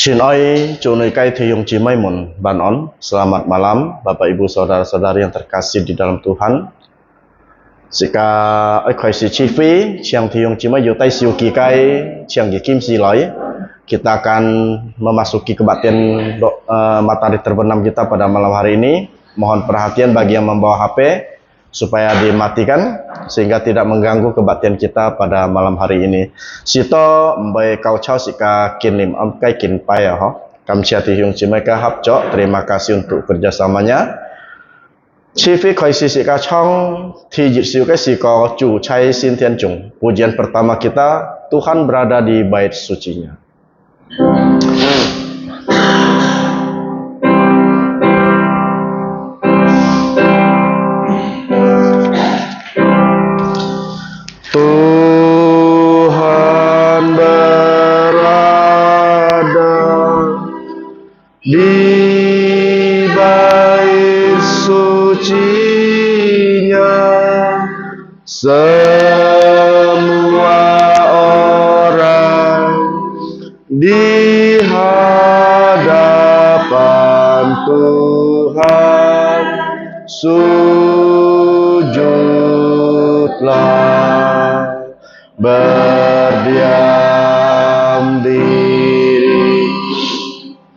Shinoi Chunui Thiyung Cimaimun Banon. Selamat malam Bapak Ibu Saudara-saudari yang terkasih di dalam Tuhan. Sika Khoi Si Chifi Chiang Thiyung Cimai Yutai Siu Kikai Chiang Kim Si Loi. Kita akan memasuki kebaktian matahari terbenam kita pada malam hari ini. Mohon perhatian bagi yang membawa HP supaya dimatikan sehingga tidak mengganggu kebaktian kita pada malam hari ini. Sito mbai kau chau sika kinim kai kin pai ho. Kamsiati Hyung Cimai ka hapco. Terima kasih untuk kerjasamanya. Chifi Khoi Si sika chong Thi Jit Siu Kai Siko Chu Chai Sin Tian Chung. Pujian pertama kita, Tuhan berada di bait sucinya. Tuhan berada di bait sucinya, semua orang di hadapan Tuhan sujudlah, berdiam diri,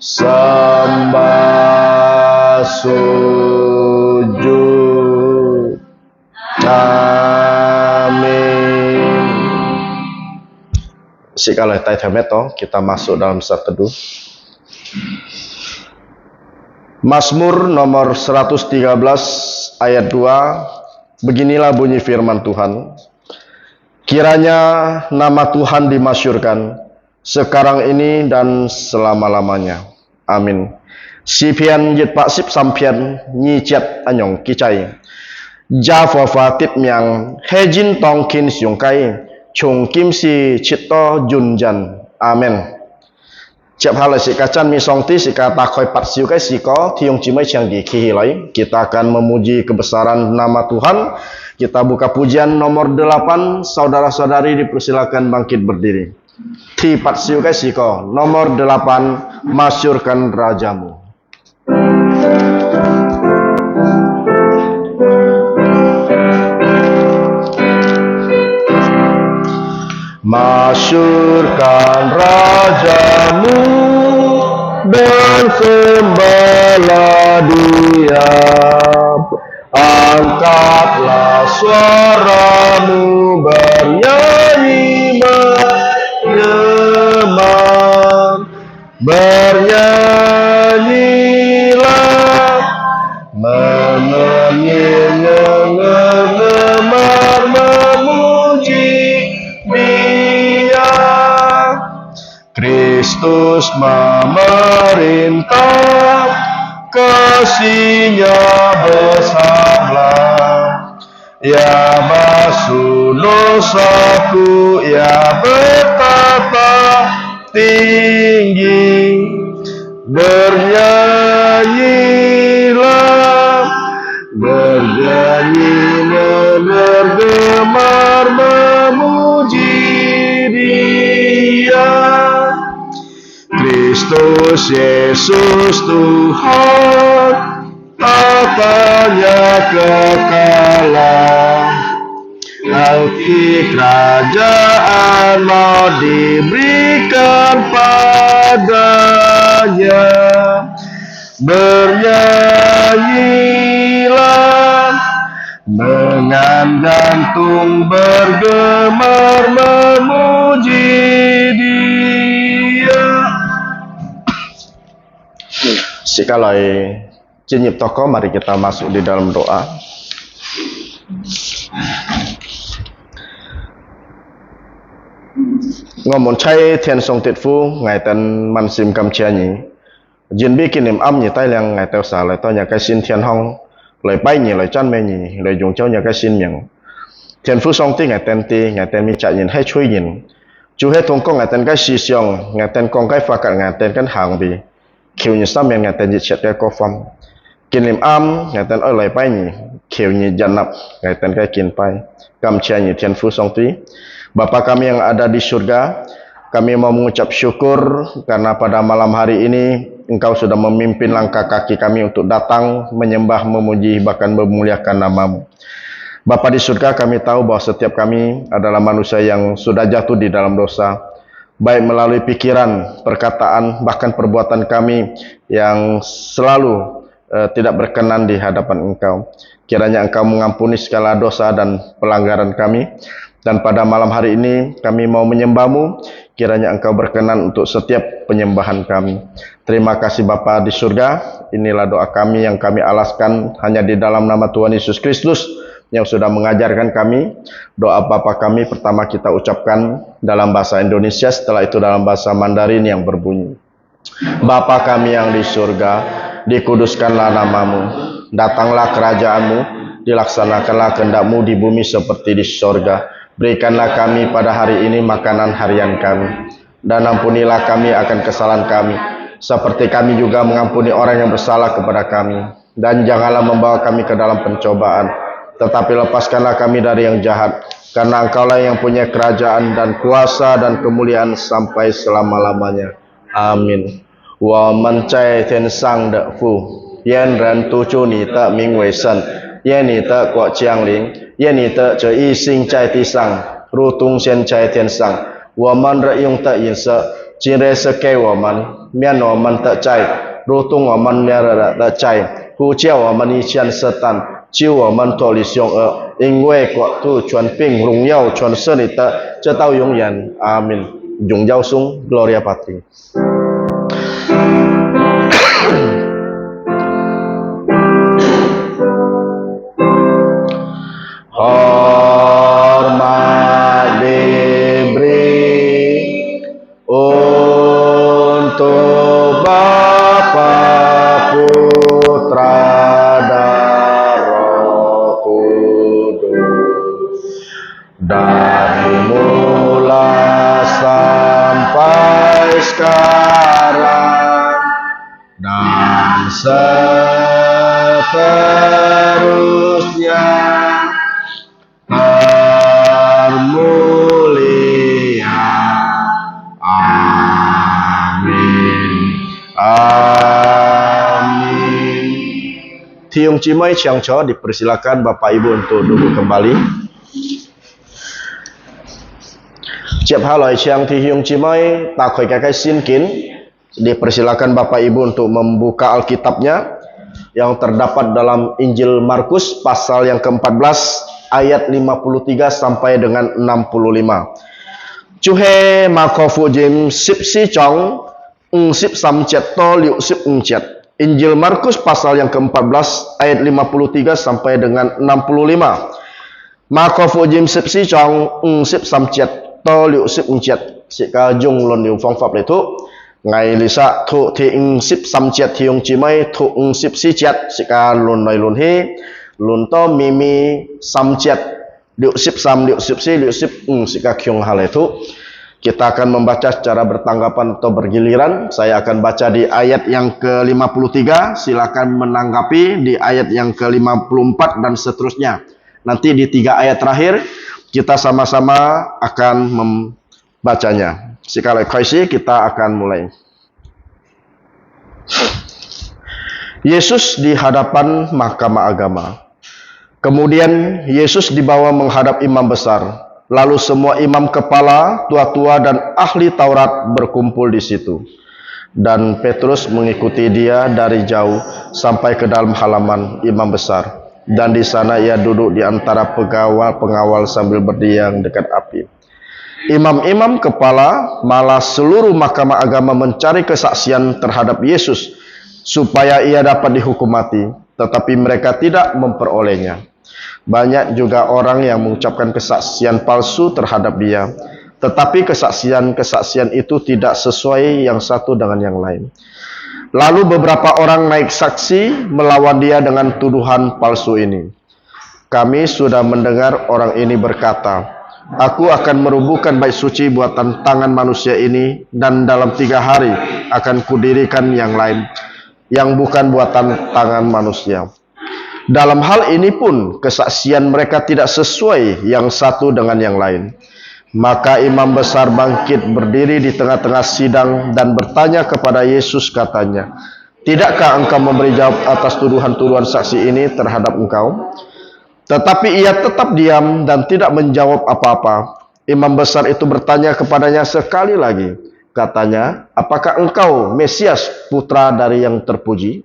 sembah sujud. Amin. Sikalah Taitameto, kita masuk dalam saat teduh. Mazmur nomor 113 ayat 2. Beginilah bunyi firman Tuhan. Kiranya nama Tuhan dimasyurkan sekarang ini dan selama-lamanya. Amin. Sipian yit pak sip sampian nyi chat anyong kicai. Java fatit myang hejin tongkin siung kai chung kim si chito junjan. Amen. Ciap hal si kacan mi songti si kata koi pat siu kai siko Thiyung Cimai Chiang Gi Kihilai. Kita akan memuji kebesaran nama Tuhan. Kita buka pujian nomor 8. Saudara-saudari dipersilakan bangkit berdiri. Thi pat siu kai siko nomor 8, masyurkan rajamu. Masyurkan rajamu dan sembahlah dia, angkatlah suaramu bernyanyi menyemar, bernyanyilah mengemar memuji Dia. Kristus memerintah, kasih-Nya besarlah. Ya basuh dosaku, ya betapa tinggi. Bernyanyilah, bernyanyilah, bergemar memuji Dia. Kristus Yesus Tuhan, tatanya kekalan. Alki kerajaan mau diberikan padanya. Bernyanyilah dengan jantung bergemar memuji Dia. Sikalai Cinyip Toko, mari kita masuk di dalam doa. Ngomong cai Thian Song Tit Phu ngày tan man sim kam chia nhỉ. Jin bi kinim am nhỉ tai lang ngày tao sa lại to nhà cái xin Thian Hong lời bay nhỉ lời chan mê nhỉ lời dùng cháu nhà cái xin miệng. Thian Phu Song Ti ngày tan mi chạy nhìn hay chui nhìn. Chú hết thong con ngày tan cái xì xiong ngày tan con cái pha cả ngày tan cái hàng bì. Kiều như sao miệng ngày tan dịch chết cái co phong. Kinim am ngày tan ở lời bay nhỉ. Kiều như dàn nap ngày tan cái kin bay. Kam chia nhỉ Thian Phu Song Ti. Bapa kami yang ada di surga, Kami mau mengucap syukur karena pada malam hari ini Engkau sudah memimpin langkah kaki kami untuk datang menyembah, memuji, bahkan memuliakan nama-Mu. Bapa di surga, kami tahu bahwa setiap kami adalah manusia yang sudah jatuh di dalam dosa, baik melalui pikiran, perkataan, bahkan perbuatan kami yang selalu tidak berkenan di hadapan Engkau. Kiranya Engkau mengampuni segala dosa dan pelanggaran kami. Dan pada malam hari ini kami mau menyembah-Mu, kiranya Engkau berkenan untuk setiap penyembahan kami. Terima kasih Bapa di surga. Inilah doa kami yang kami alaskan hanya di dalam nama Tuhan Yesus Kristus yang sudah mengajarkan kami. Doa Bapa kami pertama kita ucapkan dalam bahasa Indonesia, setelah itu dalam bahasa Mandarin yang berbunyi. Bapa kami yang di surga, dikuduskanlah nama-Mu, datanglah kerajaan-Mu, dilaksanakanlah kehendak-Mu di bumi seperti di sorga. Berikanlah kami pada hari ini makanan harian kami, dan ampunilah kami akan kesalahan kami, seperti kami juga mengampuni orang yang bersalah kepada kami. Dan janganlah membawa kami ke dalam pencobaan, tetapi lepaskanlah kami dari yang jahat, karena Engkaulah yang punya kerajaan dan kuasa dan kemuliaan sampai selama-lamanya. Amin. 我们在天上的父，愿人都祝你的名为圣，愿你的国降临，愿你的旨意行在地上，如同现在天上。我们日用的饮食，今日赐给我们，免我们的债，如同我们免了的债，不叫我们遇见试探，救我们脱离凶恶。因为国度、权柄、荣耀全是你的，直到永远。阿门。荣耀颂 Gloria Patri。Hormat diberi untuk Bapa, Putra, dan Roh Kudus, dari mula sampai sekarang dan seterusnya. Termulia. Amin. Amin. Tiung Cimai Ciangco, dipersilakan Bapak Ibu untuk duduk kembali. Chiap haloi Ciang Tiung Cimai takoi kakai sinkin, dipersilakan Bapak Ibu untuk membuka Alkitabnya yang terdapat dalam Injil Markus pasal yang ke-14 ayat 53 sampai dengan 65. Chuhe makofu jim sip si chong sip samcet to liu sip cet. Injil Markus pasal yang ke-14 ayat 53 sampai dengan 65. Makofu jim sip si chong sip samcet to liu sip cet. Si ka jung lon liu phong phap le thu. Ngày lisa thu thi sip samcet thiong chi mai thu sip si chet si ka lon nai lon he. Lunto mimi samcet liuk sip sam liuk sip si liuk sip sika kyung hal itu. Kita akan membaca secara bertanggapan atau bergiliran. Saya akan baca di ayat yang ke-53, silakan menanggapi di ayat yang ke-54 dan seterusnya. Nanti di 3 ayat terakhir kita sama-sama akan membacanya. Sekali lagi kita akan mulai. Yesus di hadapan mahkamah agama. Kemudian Yesus dibawa menghadap imam besar. Lalu semua imam kepala, tua-tua dan ahli Taurat berkumpul di situ. Dan Petrus mengikuti dia dari jauh sampai ke dalam halaman imam besar. Dan di sana ia duduk di antara pengawal sambil berdiam dekat api. Imam-imam kepala malah seluruh mahkamah agama mencari kesaksian terhadap Yesus supaya ia dapat dihukum mati, tetapi mereka tidak memperolehnya. Banyak juga orang yang mengucapkan kesaksian palsu terhadap dia, tetapi kesaksian itu tidak sesuai yang satu dengan yang lain. Lalu beberapa orang naik saksi melawan dia dengan tuduhan palsu ini. Kami sudah mendengar orang ini berkata, "Aku akan merubuhkan bait suci buatan tangan manusia ini, dan dalam 3 hari akan kudirikan yang lain, yang bukan buatan tangan manusia." Dalam hal ini pun kesaksian mereka tidak sesuai yang satu dengan yang lain. Maka imam besar bangkit berdiri di tengah-tengah sidang dan bertanya kepada Yesus, katanya, "Tidakkah engkau memberi jawab atas tuduhan-tuduhan saksi ini terhadap engkau?" Tetapi ia tetap diam dan tidak menjawab apa-apa. Imam besar itu bertanya kepadanya sekali lagi, katanya, "Apakah engkau Mesias, putra dari yang terpuji?"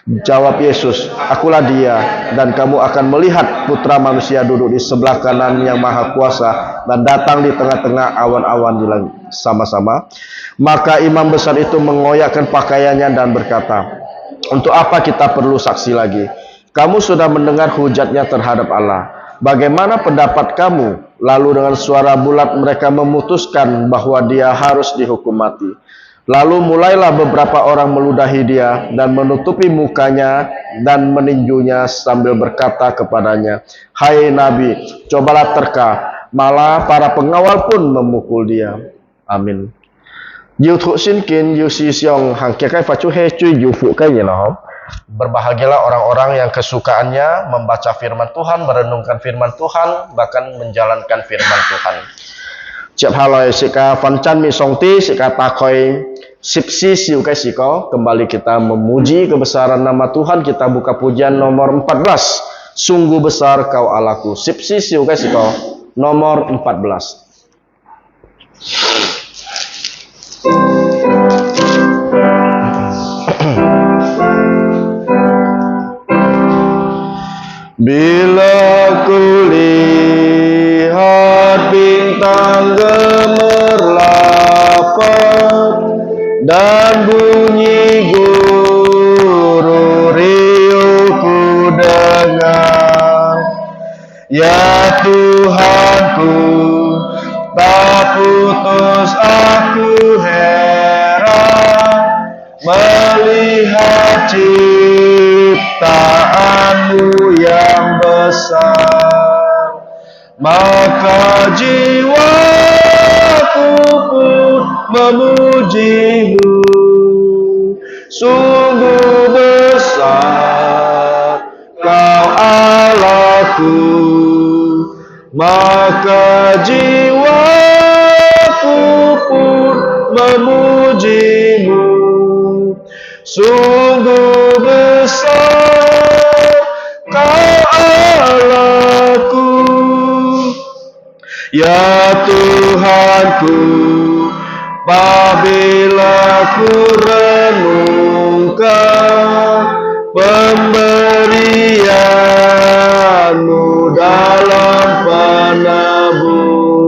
Jawab Yesus, "Akulah dia, dan kamu akan melihat Putra Manusia duduk di sebelah kanan yang Maha Kuasa dan datang di tengah-tengah awan-awan di langit sama-sama." Maka imam besar itu mengoyakkan pakaiannya dan berkata, "Untuk apa kita perlu saksi lagi? Kamu sudah mendengar hujatnya terhadap Allah. Bagaimana pendapat kamu?" Lalu dengan suara bulat mereka memutuskan bahwa dia harus dihukum mati. Lalu mulailah beberapa orang meludahi dia dan menutupi mukanya dan meninjunya sambil berkata kepadanya, "Hai Nabi, cobalah terka." Malah para pengawal pun memukul dia. Amin. Yu Thu Sin Kin Yu Si Siong Hang Kia Kai Facu He Cui Yu Fu Kai Yino. Berbahagialah orang-orang yang kesukaannya membaca firman Tuhan, merenungkan firman Tuhan, bahkan menjalankan firman Tuhan. Ciap haloi sika Fan Chan Mi Song Ti sika takoi Sipsi Siu Kai Siko. Kembali kita memuji kebesaran nama Tuhan. Kita buka pujian nomor 14. Sungguh besar kau Allahku. Sipsi Siu Kai Siko nomor 14. Bila kulihat bintang gemerlap dan bunyi guru riuh ku dengar, ya Tuhanku, tak putus aku heran melihat ciptaanmu yang besar. Maka jiwaku pun memujimu, sungguh besar kau Allahku. Maka jiwaku pun memujimu, sungguh besar kau Allahku. Ya Tuhanku, apabila ku renungkan pemberianmu dalam penabur,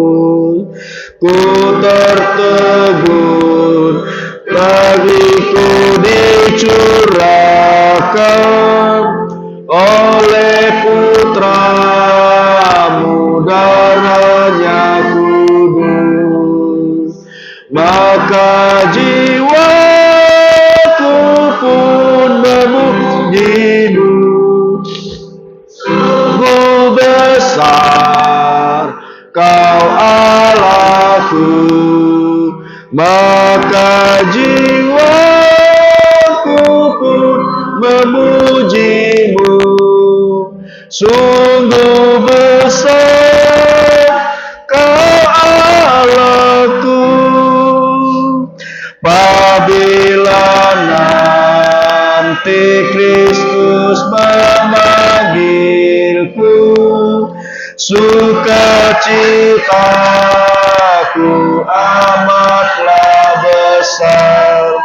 ku tertegun, bagiku dicurahkan oleh putramu darahnya kudus. Maka jiwaku pun memujimu, sungguh besar kau Allahku. Maka jiwaku pun memujimu, sungguh besar kau Allahku. Apabila nanti Kristus memanggilku, sukacitaku amatlah besar,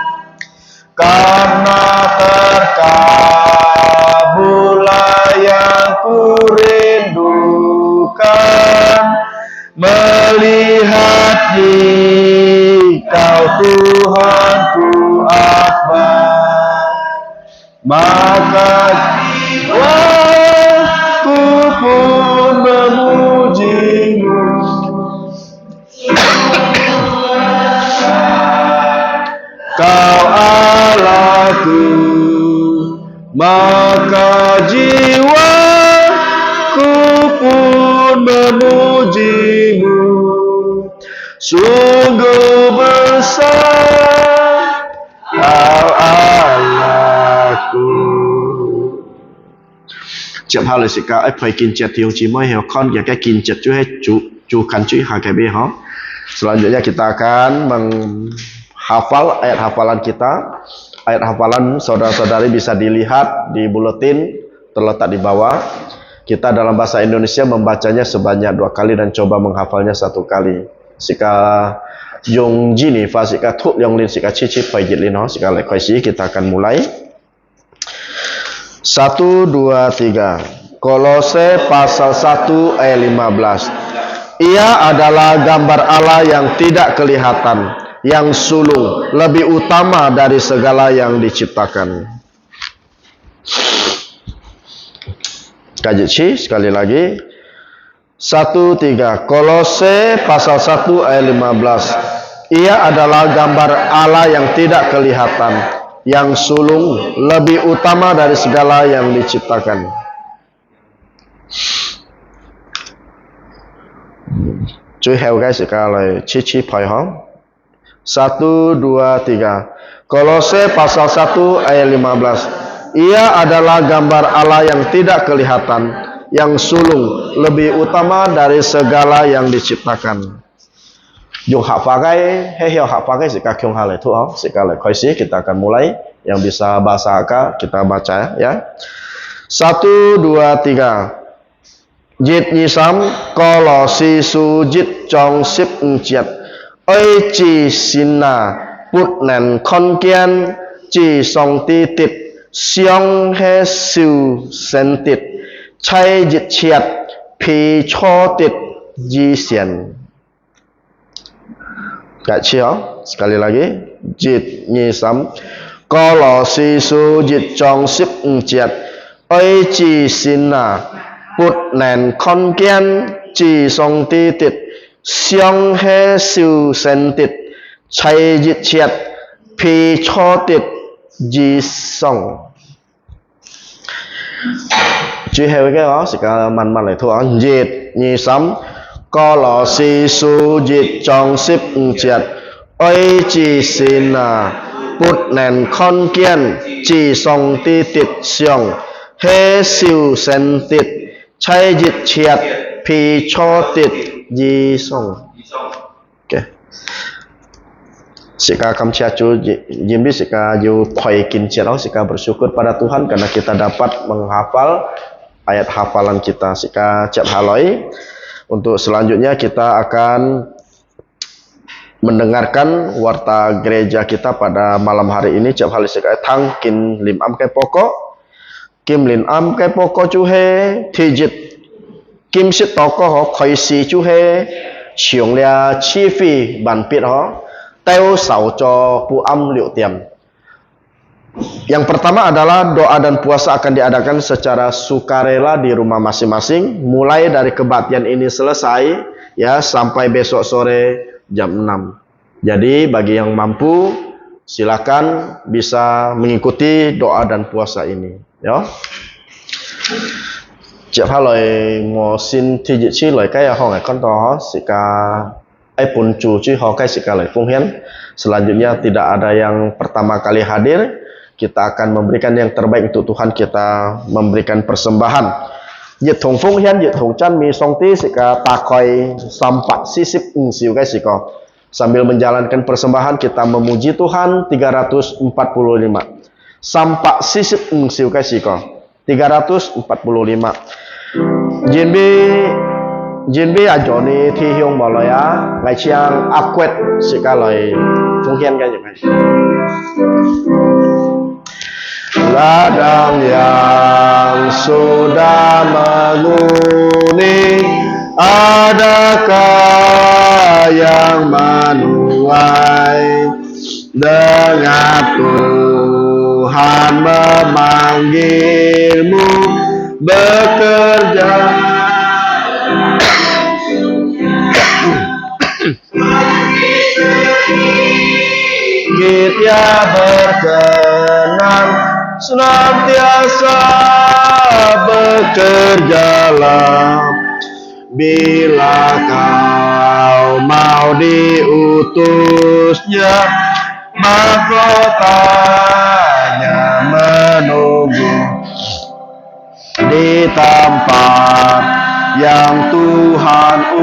karena terkabullah yang kurindukan, melihat Dikau Tuhanku akbar. Maka jiwaku pun memujimu, kau Allahku. Maka jiwaku pun memujimu, sungguh besar kau Allahku. Chậm hao lời sĩ ca ép phải kinh chẹt thiếu chí mới heo con và cái kinh chẹt chú hết chú cukan cuy HKB ha. Selanjutnya kita akan menghafal ayat hafalan kita. Ayat hafalan saudara-saudari bisa dilihat di buletin terletak di bawah. Kita dalam bahasa Indonesia membacanya sebanyak 2 kali dan coba menghafalnya 1 kali. Sika Yung Jini Fa Sika Thuk Yang Lin Sika Cici Pai Jit Lin Ho Sika Lek Koisi. Kita akan mulai 1, 2, 3. Kolose pasal 1 ayat 15. Ia adalah gambar Allah yang tidak kelihatan, yang sulung, lebih utama dari segala yang diciptakan. Kaji sekali lagi. 1, 3. Kolose pasal 1 ayat 15. Ia adalah gambar Allah yang tidak kelihatan, yang sulung, lebih utama dari segala yang diciptakan. Cuy heo guys sekali cici pai ho. 1, 2, 3. Kolose pasal 1 ayat 15. Ia adalah gambar Allah yang tidak kelihatan, yang sulung, lebih utama dari segala yang diciptakan. Yung hak pakai, heo hak pakai sika kyung hale tu ho, sika le koisi. Kita akan mulai. Yang bisa bahasa Aka kita baca ya. 1, 2, 3. Jit Nyisam Kolosi Su Jit Chong Sip Njiat Oi Chi Sinna Put Nen Kon Kian Chi Song Ti Tit Siong He Siu Sen Tit Chai Jit Chiat Pi Cho Tit Ji Sian. Gak cio, sekali lagi. Jit Nyisam Kolosi Su Jit Chong Sip Njiat Oi Chi Sinna Put Nen Kon Kian Chi Song Ti Tit Siong He Siu Sen Tit Chai Jit Chiat Pi Cho Tit Ji Song. Chú heo cái đó sẽ man lại thôi. Jit Nyisam Kolosi Su Jit Chong Sip Njiat Oi Chi Sinna Put Nen Kon Kian Chi Song Ti Tit Siong He Siu Sen Tit Chai Jit Chiat Pi Cho Tit Ji Song. Oke. Sika kamcia cu jimbi sika ju poi kincirau sika bersyukur pada Tuhan karena kita dapat menghafal ayat hafalan kita. Sika cep haloi. Untuk selanjutnya kita akan mendengarkan warta gereja kita pada malam hari ini. Cep haloi sika thang kin lim am kai pokok. Kim lin am kai pokok chu he thijit kim sit toko ho khoi si chu he chiong lia chi fi ban pit ho teo sao cho pu am liu tiam. Yang pertama adalah doa dan puasa akan diadakan secara sukarela di rumah masing-masing mulai dari kebaktian ini selesai ya sampai besok sore jam 6. Jadi bagi yang mampu silakan bisa mengikuti doa dan puasa ini ya. Chợ phá lời ngô xin thi dự chi lời cái họ ngày con to sika pun cu chi họ cái sika lời phung hiến. Selanjutnya tidak ada yang pertama kali hadir. Kita akan memberikan yang terbaik untuk Tuhan. Kita memberikan persembahan. Dịch thùng phung hiến, dịch thùng chan mi song ti sika takoi sampak sisip siu cái sika. Sambil menjalankan persembahan kita memuji Tuhan 345. Sampak sisip siu cái sika. 345. Jinbi ajoni thi hiong bỏ lời á ngày chiang áp quét sự ca lời phung hiên cái gì vậy ladang yang sudah menghuni adakah yang menuai dengan Tuhan memanggilmu bekerja kita berkenan senantiasa bekerjalah bila kau mau diutusnya mahkotanya menunggu di tempat yang Tuhan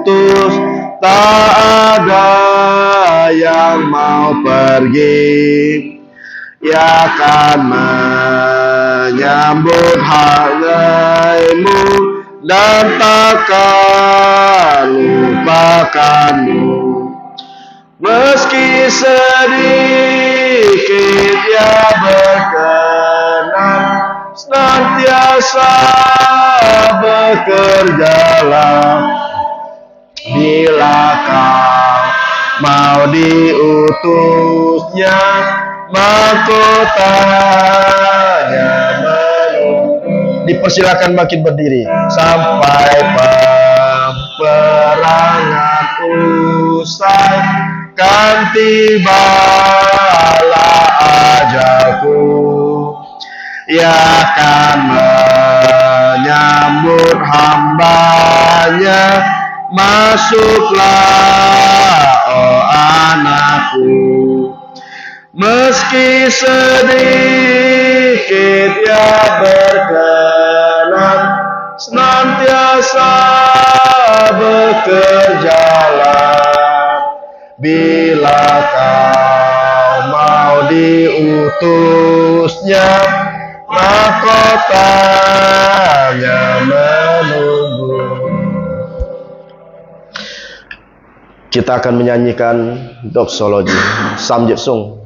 diutus, tak ada yang mau pergi. Ia akan menyambut hangaimu dan takkan lupakanmu. Meski sedikit ia berkenan, senantiasa bekerjalah. Bila kau mau diutusnya, mahkotanya menunggu. Dipersilakan bangkit berdiri sampai peperangan usai, kan tibalah ajalku. Ia akan menyambut hambanya. Masuklah, oh anakku. Meski sedikit ia berkenan, senantiasa bekerjalah. Bila kau mau diutusnya, mahkotanya menunggu. Kita akan menyanyikan doxology, Samjit Sung.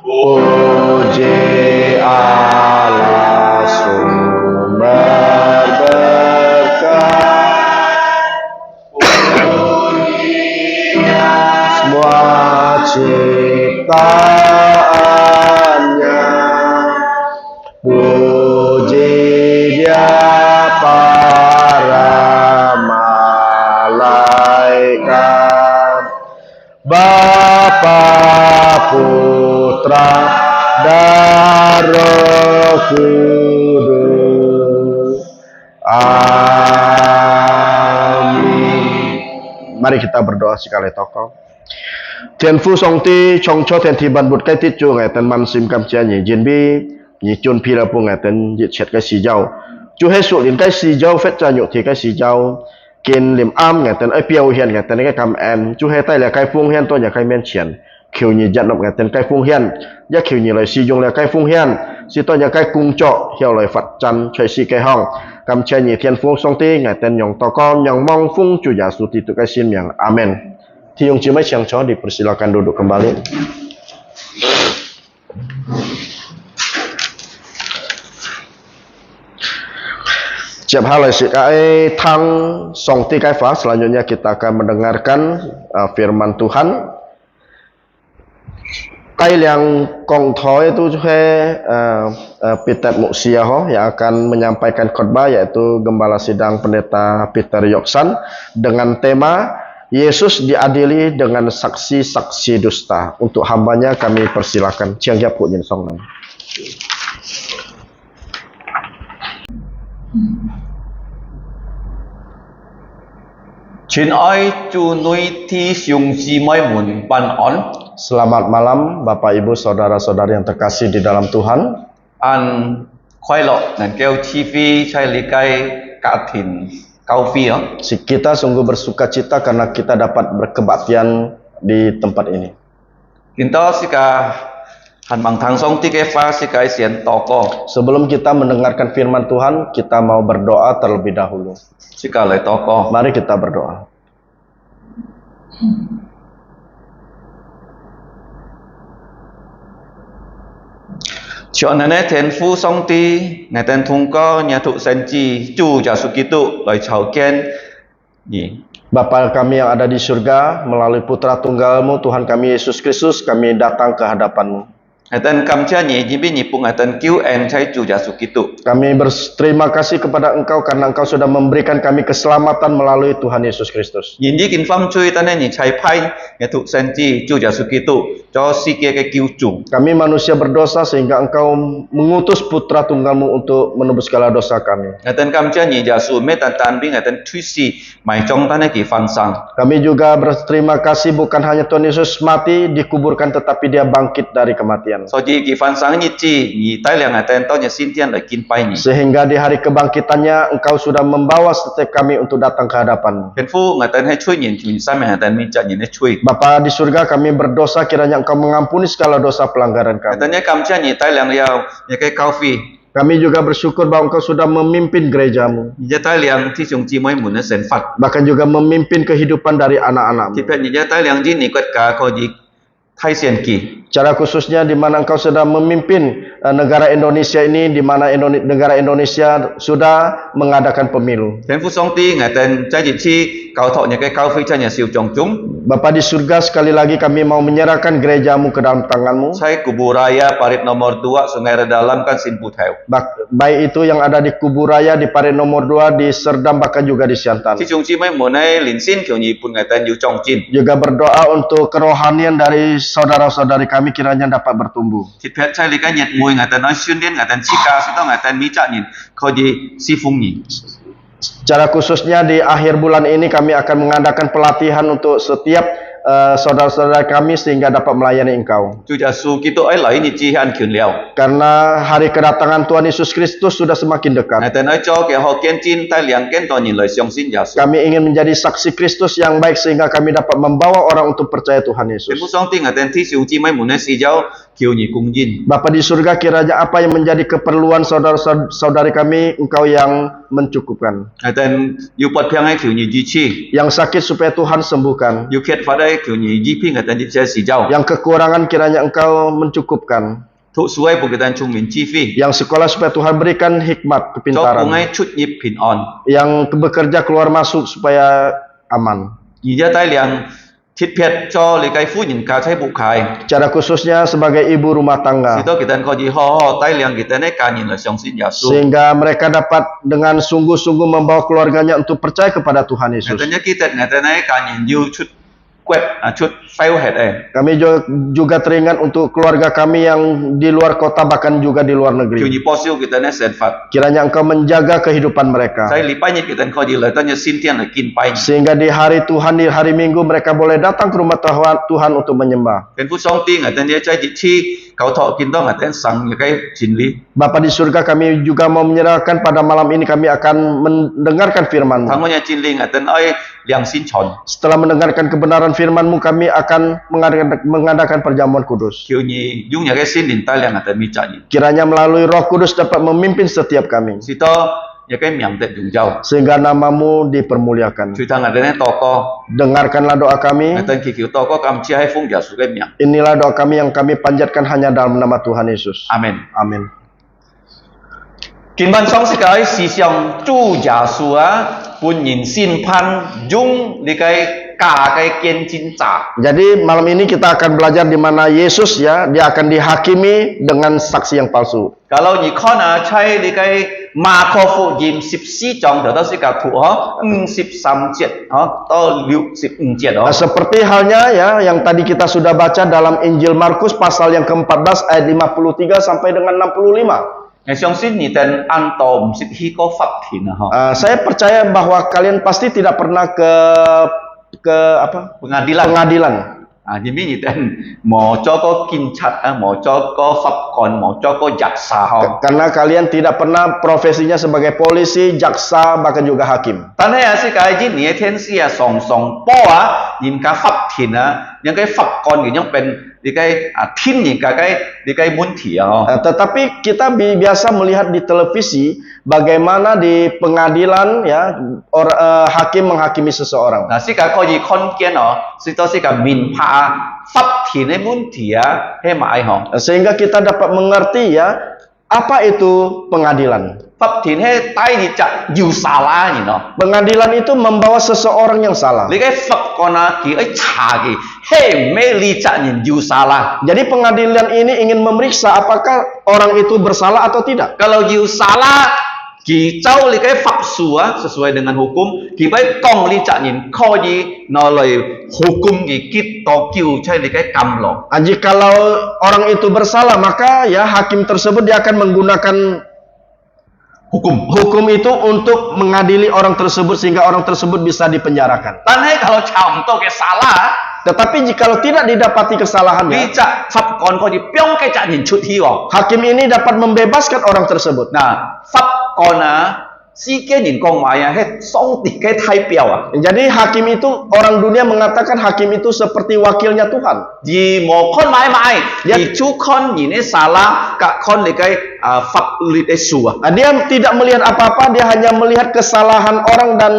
Puji Allah sumber berkat, semua ciptaannya. Puji Dia para malaikat, Bapa, Putra, dan Roh Kudus. Amin. Mari kita berdoa sekali tokoh. Thiên Phu Song Ti Chong Cho Thiên Thi Ban Bụt Cái Tít Chu Ngày Tân Man Sim Cam Chia Nhị Jin Bi Nhị Chun Pi La Pu Ngày Tân Diệt Chết Cái Xì Giao. Chu hết sụt đến cái xì dâu phết ra nhụ thì cái xì dâu kiên liềm am ngày tên ấy piao hiền ngày tên cái cầm em chu hết tay là cái phung hiền tôi nhà cái men triển khiêu nhị giận động ngày tên cái phung hiền giác khiêu nhị lời xì dùng là cái phung hiền xì tôi nhà cái cung trọ hiểu lời Phật chân chơi xì cái hong cầm chơi nhị thiên phung song ti ngày tên nhong to con nhong mong phung chu giả suti tu cái xin miệng amen. Thì yung cimai siang cho dipersilakan duduk kembali. Siap halai sikai tang song ti kai fa. Selanjutnya kita akan mendengarkan firman Tuhan. Kai yang kong thoi itu Peter Muksiaho yang akan menyampaikan khotbah, yaitu Gembala Sidang Pendeta Peter Yoksan, dengan tema Yesus diadili dengan saksi-saksi dusta. Untuk hambanya kami persilakan. Chiang Gia Pu Nyin Song Nam. Selamat malam Bapak Ibu Saudara-saudari yang terkasih di dalam Tuhan. Kita sungguh bersuka cita karena kita dapat berkebaktian di tempat ini. Sebelum kita mendengarkan firman Tuhan, kita mau berdoa terlebih dahulu. Mari kita berdoa. Cho nên Thiên Phu Song Ti ngày tên thông có nhà thụ sen chi Chu Yesus Kristus lời chào kian. Bapa kami yang ada di surga, melalui Putra Tunggalmu Tuhan kami Yesus Kristus, kami datang ke hadapan-Mu. Kami berterima kasih kepada Engkau karena Engkau sudah memberikan kami keselamatan melalui Tuhan Yesus Kristus. Kami manusia berdosa sehingga Engkau mengutus Putra Tunggal-Mu untuk menebus segala dosa kami. Kami juga berterima kasih bukan hanya Tuhan Yesus mati, dikuburkan, tetapi Dia bangkit dari kematian. 所以佢翻生日子，而帶領我哋當日先天嚟見拜你。 Sehingga di hari kebangkitannya Engkau sudah membawa setiap kami untuk datang ke hadapan-Mu. 天父，我哋喺催年全生命，我哋面責人喺催。 Bapa di surga, kami berdosa, kiranya Engkau mengampuni segala dosa pelanggaran 我 kami. 哋感謝你帶領了一個教會， Kami juga bersyukur bahwa Engkau sudah memimpin gereja-Mu, 而且帶領弟兄姊妹們嘅成法， bahkan juga memimpin kehidupan dari anak-anak-Mu. 特別而且帶領啲你國家可以體現佢。 Cara khususnya di mana Engkau sedang memimpin negara Indonesia ini, di mana negara Indonesia sudah mengadakan pemilu. 天父上帝，我哋在日子交託一個教會真係少種種， Bapa di surga, sekali lagi kami mau menyerahkan gereja-Mu ke dalam tangan-Mu. 在kubur raya parit nomor 2 Sungai Redalam kan sin Putau. Baik itu yang ada di Kubu Raya, di Parit nomor 2, di Serdam, bahkan juga di Siantan. 弟兄姊妹們喺連線求你伴我哋要壯進， Juga berdoa untuk kerohanian dari saudara-saudari kami kiranya dapat bertumbuh. 特別在你嘅日會，我哋喺訓練我哋自家，使到我哋面責人可以侍奉你。 Secara khususnya di akhir bulan ini kami akan mengadakan pelatihan untuk setiap saudara-saudara kami sehingga dapat melayani Engkau. 主耶穌基督喺來日子很近了， Karena hari kedatangan Tuhan Yesus Kristus sudah semakin 我 dekat. 哋喺做嘅學見證帶領更多人來相信耶穌。 Kami ingin menjadi saksi Kristus yang baik sehingga kami dapat membawa orang untuk percaya Tuhan 天 Yesus. 父上帝，我哋弟兄姊妹們喺時候求你供應， Bapa di surga, kiranya apa yang menjadi keperluan saudara-saudari kami, Engkau yang mencukupkan. 我哋要不平喺求你支持， Yang sakit supaya Tuhan sembuhkan. 要缺乏喺求你醫病，我哋啲時候， Yang kekurangan kiranya Engkau mencukupkan. ทุกส่วน俾佢哋聰明智慧， Yang sekolah supaya Tuhan berikan hikmat, 做 kepintaran. 工喺出入平安， Yang bekerja keluar masuk supaya aman. 而且帶領特別做你嘅夫人家妻仆契， Secara khususnya sebagai ibu rumah 使 tangga. 到佢哋可以好好帶領佢哋喺家人來相信耶穌。 Sehingga mereka dapat dengan sungguh-sungguh membawa keluarganya untuk percaya kepada Tuhan 我 Yesus. 哋一記得我哋喺家人要出骨出 fail head 誒， Kami juga teringat untuk keluarga kami yang di luar kota bahkan juga di luar 叫 negeri. 你保守佢哋喺成法。 Kiranya Engkau menjaga kehidupan mereka. 在禮拜日佢哋可以嚟當日先天嚟見拜你。 Sehingga di hari Tuhan, di hari Minggu mereka boleh datang ke rumah Tuhan untuk menyembah. 天父上帝，我哋在日子求託見到我哋神嘅真理， Bapa di surga, kami juga mau menyerahkan pada malam ini kami akan mendengarkan 他 firman-Mu. 們嘅真理我哋愛良心傳， Setelah mendengarkan kebenaran firman-Mu, kami akan mengadakan perjamuan kudus. 叫你用嘅聖靈帶領我哋面責人， Kiranya melalui Roh Kudus dapat memimpin setiap kami. 使到一個名得榮耀。 Sehingga nama-Mu dipermuliakan. 隨同我哋喺禱告， Dengarkanlah doa 我 kami. 哋祈求禱告感謝喺奉耶穌嘅名， Inilah doa kami yang kami panjatkan hanya dalam nama Tuhan Yesus. 阿門。 Amin. 今晚上世界思想主耶穌啊，本人審判用你嘅假嘅見證者。 Jadi malam ini kita akan belajar di mana Yesus ya, dia akan dihakimi dengan saksi yang palsu. Kalau你看啊，在你嘅馬可福音14章就到世界圖嗬53節嗬到65節 Nah, 嗬。 seperti halnya ya yang tadi kita sudah baca dalam Injil Markus pasal yang ke-14 ayat 53 sampai dengan 65. 我相信你哋按道唔識去過法庭啊嗬， Saya percaya bahwa kalian pasti tidak pernah ke apa? pengadilan Pengadilan. 啊，因為你哋冇做過警察啊，冇做過法官，冇做過律師嗬。 Karena kalian tidak pernah profesinya sebagai polisi, jaksa, bahkan juga hakim. 但係啊，世界呢年嘅天使啊，常常播啊，人家法庭啊，人家法官咁樣เป็น你嘅啊天人家嘅你嘅問題啊嗬。 Tetapi kita biasa melihat di televisi bagaimana di pengadilan ya hakim menghakimi seseorang. 嗱，世界可以看見哦，使到世界明白法庭嘅問題啊，係咪嗬？ Sehingga kita dapat mengerti ya apa itu pengadilan. 法庭係帶你隻要沙拉，然後 Pengadilan itu membawa seseorang yang salah. 你嘅法官啊，佢去查佢係咩你隻人要沙拉。 Jadi pengadilan ini ingin memeriksa apakah orang itu bersalah atau tidak. Kalau you salah, kita ni cái pháp sư sesuai dengan hukum, kita kong li cak nin kau di nolai hukum kita kêu cai ni cái cam lo. Jikalau orang itu bersalah maka ya hakim tersebut dia akan menggunakan hukum itu untuk mengadili orang tersebut sehingga orang tersebut bisa dipenjarakan. Tanai kalau contoh ke salah, Tetapi jikalau tidak didapati 你 kesalahannya, จะ法官可以標嘅責任出去喎。 hakim ini dapat membebaskan orang tersebut. 嗱，法官啊，世界人講話啊，係上帝嘅代表啊， Jadi hakim itu, orang dunia mengatakan hakim itu seperti wakilnya Tuhan. 而無看買賣，而主看人嘅salah，及看你嘅法律嘅事啊。 Nah, dia tidak melihat apa-apa, dia hanya melihat kesalahan orang dan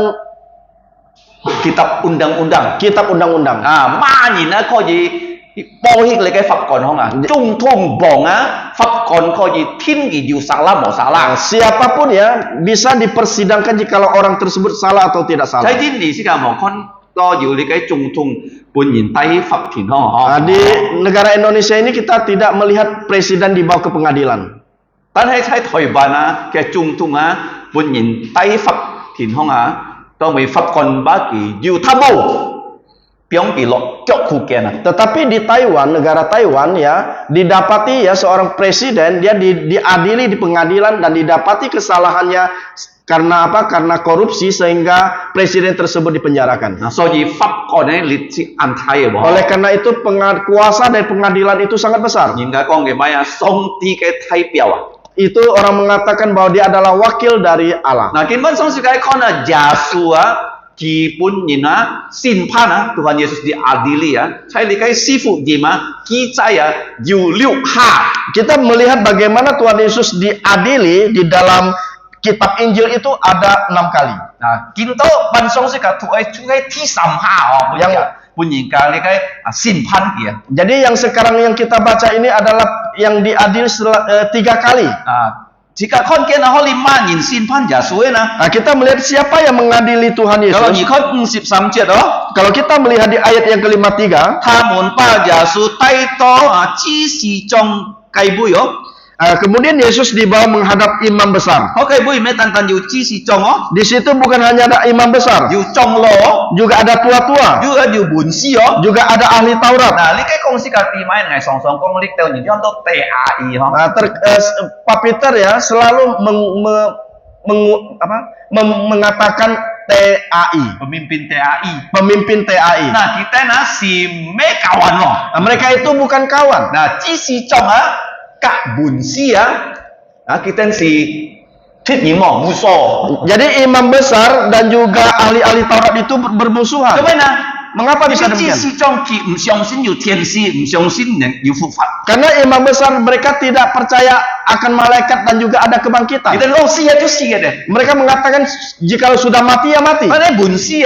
kitab undang-undang kitab undang-undang. 啊，罵人啊可以報起你嘅法官行啊，中通磅啊，法官可以天然要salah冇 Nah, salah。 siapapun ya bisa dipersidangkan jikalau orang tersebut salah atau tidak 喺 salah. 天時時間無看都要你嘅中通本人低法庭行 Nah, di negara Indonesia ini kita tidak melihat presiden dibawa ke pengadilan. 但係喺台灣啊嘅中通啊，本人低法庭行啊，都未法官把佢要他冇，表記落腳苦見啊。 Tetapi di Taiwan, negara Taiwan ya, didapati ya seorang presiden dia diadili di pengadilan dan didapati kesalahannya karena apa? Karena korupsi sehingga presiden tersebut dipenjarakan. 嗱，所以法官咧列設安泰嘅喎。 Oleh karena itu kuasa dari pengadilan itu sangat besar. 人家講嘅咩啊？上帝嘅代表啊！ Itu orang mengatakan bahwa dia adalah wakil dari Allah. 嗱，根本上世界看啊，耶穌啊，基本人啊，審判啊，Tuhan Yesus diadili啊，在你嘅師傅點啊，記載啊，要六下。 Kita melihat bagaimana Tuhan Yesus diadili di dalam kitab Injil itu ada 6 kali. 嗱，見到本上世界出喺第三下哦，本人家你嘅審判嘅。 Jadi yang sekarang yang kita baca ini adalah yang diadili 3 kali. 啊，jika看見啊，可以罵人審判耶穌呢？ Nah, kita melihat siapa yang mengadili Tuhan Kalau Yesus. 你看53節哦。 Kalau kita melihat di ayat yang ke-53, 他們把耶穌帶到知事中計杯哦， kemudian Yesus dibawa menghadap imam besar. 嗰計杯咩？單單要知事中哦， Di situ bukan hanya ada imam besar, 要中咯哦， juga ada tua-tua, 要門師哦。 juga ada ahli Taurat. 嗱，呢間公司嘅地買係常常講呢度，然之後都 TAI 嗬。 Nah, Pak Peter ya selalu mengatakan TAI, Pemimpin TAI. pemimpin TAI. Nah, kita si me kawan loh. Nah, mereka itu bukan kawan. Nah, si chong kak bunsi nah kita si thuyết nhiệm musuh. Jadi imam besar dan juga ahli-ahli Taurat itu bermusuhan. Gimana? Mengapa bisa demikian? Si chong ki唔相信有天使，唔相信人有復活。 Karena imam besar mereka tidak percaya akan malaikat dan juga ada kebangkitan. Kita lo sia itu sia deh. Mereka mengatakan jika sudah mati ya mati. Karena bunsi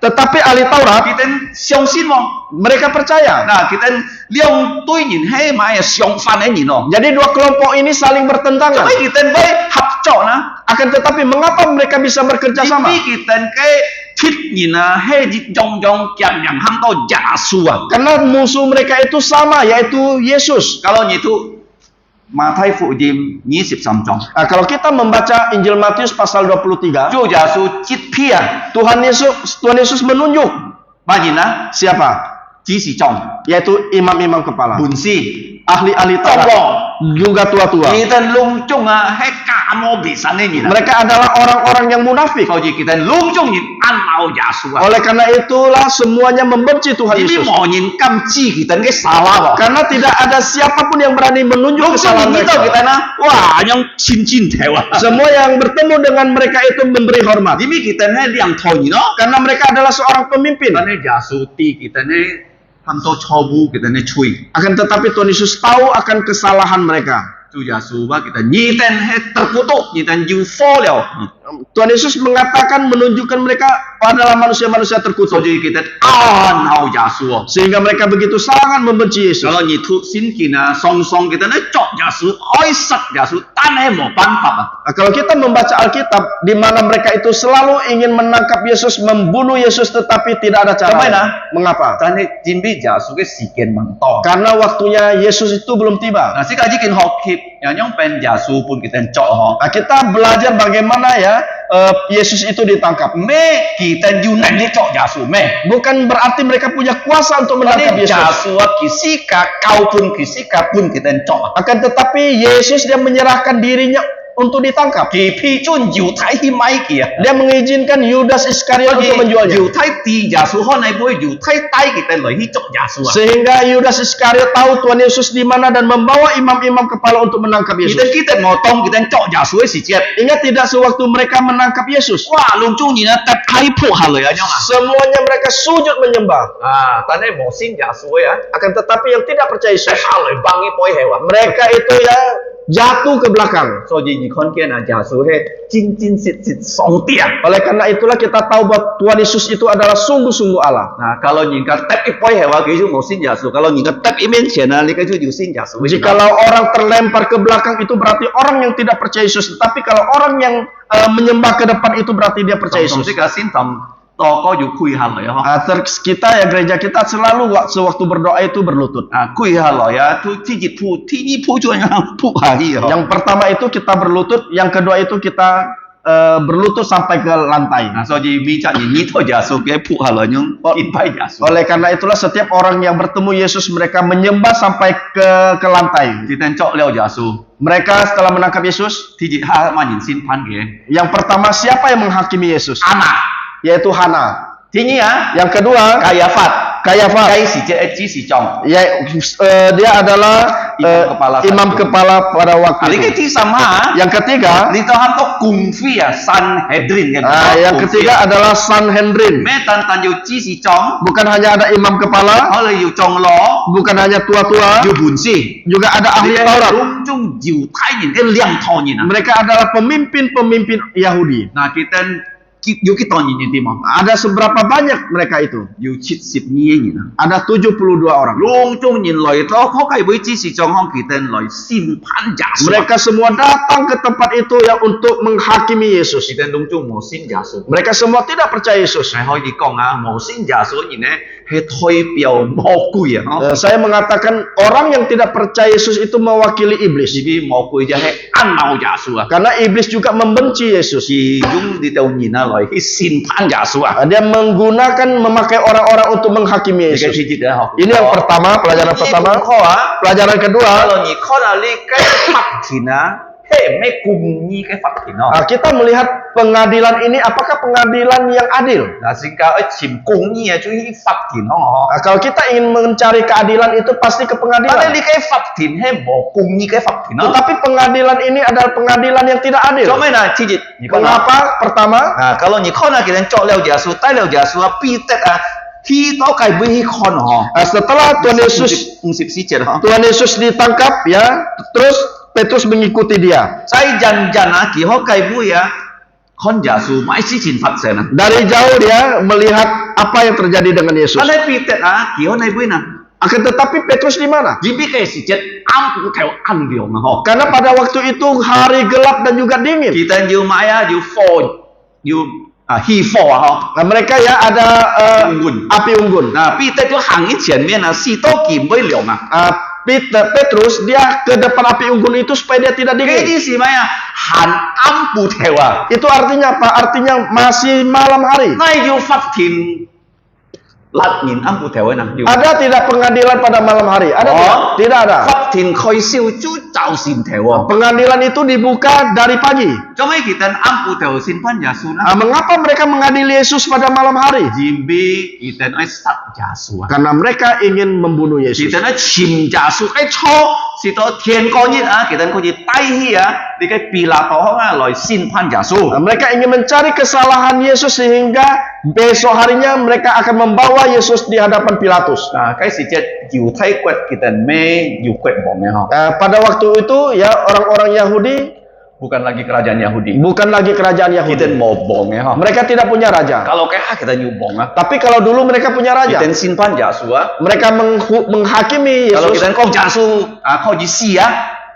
Tetapi ahli Taurat kita 相信喎。 mereka percaya. Nah, kita liang tuy nhìn hay mà相反嘅nhìn咯。 Jadi dua kelompok ini saling bertentangan. Tapi kita baik hợp作nah. Akan tetapi mengapa mereka bisa bekerja sama? Vì kita cái thuyết nhìn hay dòng chẳng chẳng ham tao giả su Karena musuh mereka itu sama, yaitu Yesus. Kalau itu Matai phụ diêm 23 章。 Nah, kalau kita membaca Injil Matius pasal 23, 主耶穌接批Tuhan Yesus menunjuk Bà nhìn siapa? 指示中 Yaitu imam-imam kepala, Bùn si ahli-ahli Tông Taurat, bò juga tua-tua. Kita lung chung hay cả mô bị sẵn nên nhìn Mereka adalah orang-orang yang munafik. Kalau kita lung chung nhìn ăn mau giả su Oleh karena itulah semuanya membenci Tuhan Vì Yesus. mò nhìn cam chi kita cái salah Karena tidak ada siapapun yang berani menunjuk Lúc chung kesalahan nhìn tao mereka. kita wah yang chin chin theo Semua yang bertemu dengan mereka itu memberi hormat. Vì kita hay liang thôi nhìn nó Karena mereka adalah seorang pemimpin. Kita này giả su ti kita này ham to cho bu kita này chui Akan tetapi Tuhan Yesus tahu akan kesalahan mereka. Chủ giả su ba kita nyiten hay terkutuk nyiten you fall Tuhan Yesus mengatakan menunjukkan mereka adalah manusia-manusia terkutuk. Jadi kita nau giả su Sehingga mereka begitu sangat membenci Yesus. Kalau nyitu sin kina song song kita này chọc giả su oi sak giả su tan hay mo ban pap Nah, kalau kita membaca Alkitab, di mana mereka itu selalu ingin menangkap Yesus, membunuh Yesus, tetapi tidak ada cara. Kenapa? Mengapa? tan hay jimbi giả su cái sự kiện mang to Karena waktunya Yesus itu belum tiba. Nah, sika jikin học kịp yang pen giả su pun kita chọc ho Nah, kita belajar bagaimana ya Yesus itu ditangkap. me kita you nan đi chọc giả su me Bukan berarti mereka punya kuasa untuk menangkap Jadi giả Yesus. su kisika kau pun kisika pun kita chọc Akan tetapi Yesus dia menyerahkan dirinya untuk ditangkap. 佢批准猶太去買佢啊。 Dia mengizinkan Yudas Iskariot untuk menjualnya. 猶太啲耶穌可能會猶太帶佢哋來去捉耶穌啊。 Sehingga Yudas Iskariot tahu Tuhan Yesus di mana dan membawa imam-imam kepala untuk menangkap 佢 Yesus. 哋記得我當佢哋捉耶穌嘅時節， Ingat tidak sewaktu mereka menangkap Yesus, 哇！龍中人啊，揼喺撲下嚟啊，樣啊。 semuanya mereka sujud menyembah. 啊，但係冇信耶穌嘅啊， Akan tetapi yang tidak percaya 揼 Yesus, 下嚟幫佢背後啊。 mereka itu ya jatuh ke belakang. 所以你看見啊，耶穌係真真實實上帝啊。 Oleh karena itulah kita tahu bahwa Tuhan Yesus itu adalah sungguh-sungguh Allah. Nah, kalau nyingkat tap ipoy hewa gitu mau sin Yesus. Kalau nyingkat tap imen chena ni kan ju sin Yesus. Jikalau orang terlempar ke belakang itu berarti orang yang tidak percaya Yesus. Tapi kalau orang yang menyembah ke depan itu berarti dia percaya Yesus. Yesus. Sin tam to ko yu kui hal ya. Kita ya gereja kita selalu sewaktu berdoa itu berlutut. Ah, kui hal ya tu ti ni pu ju yang pu ha hi ya. Yang pertama itu kita berlutut, yang kedua itu kita berlutut sampai ke lantai. Nah, so ji mi cha ni to Yesus ke pu hal nyung ipai Yesus. Oleh karena itulah setiap orang yang bertemu Yesus mereka menyembah sampai ke lantai. Ti ten chok leo Yesus. Mereka setelah menangkap Yesus, Ti ji ha ma yin sin pan ge. yang pertama siapa yang menghakimi Yesus? Anak. Yaitu Hana. Ti ni ah, Yang kedua, Kayafat. Kayafas. Kai si je ji si chong. Ya, dia adalah imam kepala pada waktu Ali ke itu. ti sama. Yang ketiga, Ni to han to kung fi ya Sanhedrin kan. yang ketiga adalah Sanhedrin. Mẹ tan yu chi si chong, Bukan hanya ada imam kepala, họ là yu chong lo, bukan hanya tua-tua, yu bun si. juga ada ahli Taurat. Đúng chung yu thái nhìn cái liang thọ nhìn à. Mereka adalah pemimpin-pemimpin Yahudi. Nah kita yu cái tọ nhìn nhìn tim không? Ada seberapa banyak mereka itu? Yu chít xịp nhie nhìn à. Ada 72 orang. Long chung nhìn lời đó có cái với chi si chong không kita lời xin phán giả số. Mereka semua datang ke tempat itu yang untuk menghakimi Yesus. Kita long chung mau xin giả số. Mereka semua tidak percaya Yesus. Ngày hôm đi con à, mau xin giả số nhìn nè, hay thôi biểu mau quỳ à. Saya mengatakan orang yang tidak percaya Yesus itu mewakili iblis. Chỉ vì mau quỳ cho hay ăn mau giả số à. Karena iblis juga membenci Yesus. Chỉ dung đi đâu nhìn à lời cái xin phán giả số à. Dia memakai orang-orang untuk menghakimi Cái Yesus. gì đó học. Ini yang pertama, pelajaran pertama. Pelajaran kedua, Kalau ni kau nak lihat cái pháp thìn á, hey, mấy cùng như cái pháp thìn nó. kita melihat pengadilan ini apakah pengadilan yang adil. Nah, sehingga chìm cùng như chú ý pháp thìn nó. Kalau kita ingin mencari keadilan itu pasti ke Tapi pengadilan. ni cái pháp thìn hay bỏ cùng như cái pháp thìn nó. Tetapi pengadilan ini adalah pengadilan yang tidak adil. Cho mấy là chi gì? Mengapa? Pertama, À, kalau ni kau nak kita cok leo Yesus, tai leo Yesus, pi tet à, khi đó cái với con họ. setelah Tuhan Yesus Ung sip si chết họ. Tuhan Yesus ditangkap ya, terus Petrus mengikuti dia. Sai jan à, kỳ họ cái với à, con Yesus mãi si chín phát sinh à. Dari jauh dia melihat apa yang terjadi dengan Yesus. Ada pi tet à, kỳ họ này với nào. Akan tetapi Petrus di mana? Jadi kayak si chết am cũng theo ăn điều mà họ. Karena pada waktu itu hari gelap dan juga dingin. Kita nhiều mãi à, nhiều phò, nhiều hi phò họ. Nah, mereka ya ada Unggun. api unggun. Nah, pi tet itu hàng ở前面啊，si to kim với liều mà. Petrus dia ke depan api unggun itu supaya dia tidak Cái dingin. gì gì mà à, hàn am bù theo à. Itu artinya apa? Artinya masih malam hari. Nay yêu pháp thìn lạt nhìn am bù theo ấy nào. Ada tidak pengadilan pada malam hari? Ada tidak? Tidak ada. Pháp thìn khơi siêu chú chào xin theo à. Pengadilan itu dibuka dari pagi. Cho mấy kita am bù theo xin phan Yesus na. Mengapa mereka mengadili Yesus pada malam hari? Jimbi kita nói sát Yesus. Karena mereka ingin membunuh Yesus. Kita nói chìm Yesus cái cho si to thiên con nhất à, kita có gì tay hi à, đi cái Pilato à, lời xin phan Yesus. Mereka ingin mencari kesalahan Yesus sehingga besok harinya mereka akan membawa Yesus di hadapan Pilatus. Cái sự chết犹Thái quật kita mê犹quật bọn nghe họ. Pada waktu itu ya orang-orang Yahudi Bukan lagi kerajaan Yahudi. bukan lagi kerajaan Kita Yahudi. mau bong nghe họ. Mereka tidak punya raja. Kalau kayak kita nyu bong ah. Tapi kalau dulu mereka punya raja, Kita xin phan Yesus ah. mereka menghakimi Kalau Yesus. kita kau Yesus kau di sia.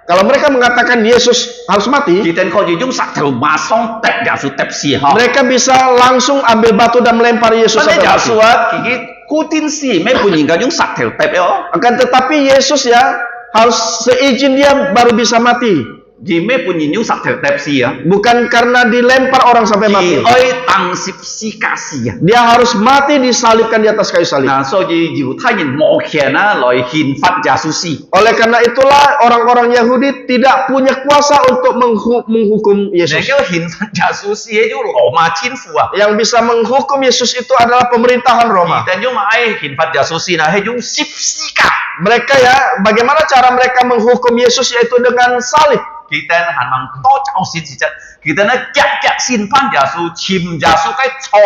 Kalau mereka mengatakan Yesus harus mati, Kita kau di jung sak theo ma song tep Yesus tep si ha. mereka bisa langsung ambil batu dan melempar Yesus Tapi sampai Yesus mati. ah kiki kutin si me bunyi jung sak theo tep yo. Akan tetapi Yesus ya harus seizin dia baru bisa mati. Jime pun nyu sak tepsi ya. Bukan karena dilempar orang sampai mati. Ki oi tang sip si kasih ya. Dia harus mati disalibkan di atas kayu salib. Nah, so ji Yu Thai yin mo khian na loi hin fat jasusi. Oleh karena itulah orang-orang Yahudi tidak punya kuasa untuk menghukum Nah, Yesus. kyo hin fat jasusi itu Roma chin fu ah. Yang bisa menghukum Yesus itu adalah pemerintahan Roma. Kita nyu ma ai hin fat jasusi na he jung sip si ka. Mereka ya, bagaimana cara mereka menghukum Yesus yaitu dengan salib. Kita han mang to chao sin si chat. Kita na kyak sin fan jasu chim jasu kai cho.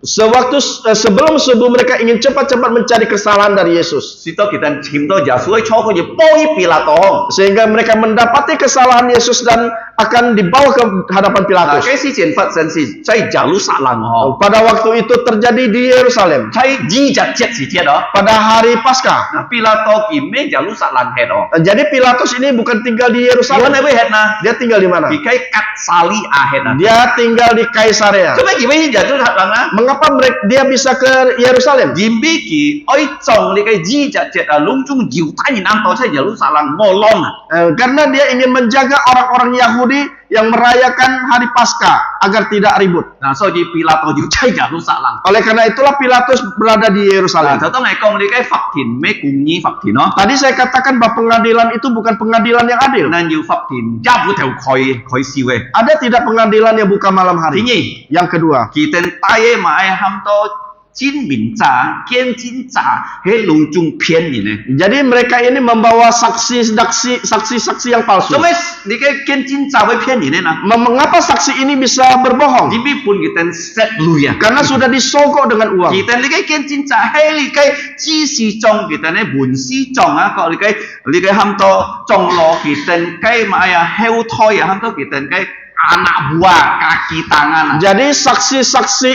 Sebelum mereka ingin cepat-cepat mencari kesalahan dari Yesus, Sito kita chim to jasu ai cho ko je poi Pilato. sehingga mereka mendapati kesalahan Yesus dan akan dibawa ke hadapan Nah, Pilatus. kai si jen fat sen si cai Jerusalem ho. Pada waktu itu terjadi di Yerusalem Cai ji jat jet si tian do. pada hari Paskah. Nah, Pilato ki me Jerusalem he do. Jadi Pilatus ini bukan tinggal di Yuan Yerusalem. ai het na. Dia tinggal di mana? Ki kai kat sali a het na. Dia tinggal di Kaisarea. Coba ki me jatuh hat na. Mengapa dia bisa ke Yerusalem? Jimbi ki oi chong li kai ji jat jet a lung chung jiu tai ni nam to cai Jerusalem ngolong. Karena dia ingin menjaga orang-orang Yahudi yang merayakan hari Paskah agar tidak ribut. Nah, so ji Pilato jiu cai Jerusalem. Oleh karena itulah Pilatus berada di Nah, Yerusalem. contoh ngai kong li kai fak tin me kum ni fak tin no. Tadi saya katakan bahwa pengadilan itu bukan pengadilan yang adil. Nan jiu fak tin ja bu theo khoi si we. Ada tidak pengadilan yang buka malam hari? Ini Yang kedua, ki ten tai ma ai ham to jin min za, kian jin za, he lung chung pian ni ne. jadi mereka ini membawa saksi-saksi yang palsu. So mes li kai kian jin za we pian ni ne na. Mengapa saksi ini bisa berbohong? Jimbi pun kita set lu ya. Karena sudah disogok dengan uang. Kita li kai kian jin za, he li kai ji si chong kita ne bun si chong a ko li kai ham to chong lo kita kai ma ya heu thoi ya ham to kita kai anak buah kaki tangan. Jadi saksi-saksi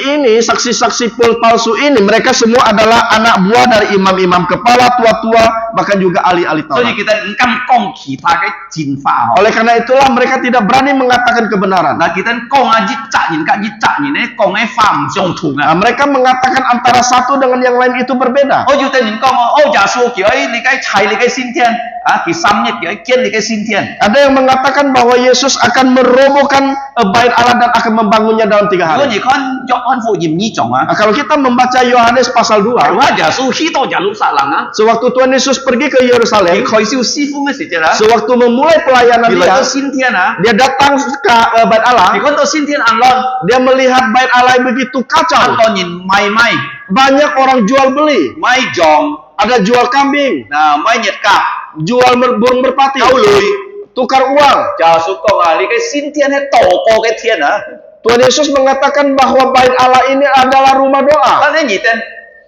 palsu ini mereka semua adalah anak buah dari imam-imam kepala tua-tua bahkan juga ahli-ahli So Taurat. kita engkam kong kita kai jin fa. Oleh karena itulah mereka tidak berani mengatakan kebenaran. Nah kita kong aji cak yin ka ji cak ni ne kong ai fam jong tung Nah, a. mereka mengatakan antara satu dengan yang lain itu berbeda. Oh yu ten yin kong oh ja su ki ai li kai chai li kai sin tian. Ah ki sam ni ki ai kian li kai sin tian. Ada yang mengatakan bahwa Yesus akan merobohkan bait Allah dan akan membangunnya dalam 3 Kalau hari. ni kan jok an fu yim ni jong a. Nah, kalau kita membaca Yohanes pasal 2, Wa ja su hi to ja lu sa lang a. sewaktu Tuhan Yesus pergi ke Ki Yerusalem, khoi siu si fu nge si jera. sewaktu memulai pelayanan Bila dia, to sin tian a. dia datang ke bait Allah, Ki kon to sin tian an lon. dia melihat bait Allah yang begitu An kacau. to yin mai mai. Banyak orang jual beli, Mai jong. ada jual kambing, Nah mai nyet kap. jual burung merpati, Kau lui. tukar uang. Ja su kong a li kai sin tian he to ko kai tian a. Tuhan Yesus mengatakan bahwa bait Allah ini adalah rumah doa. Kan ni ten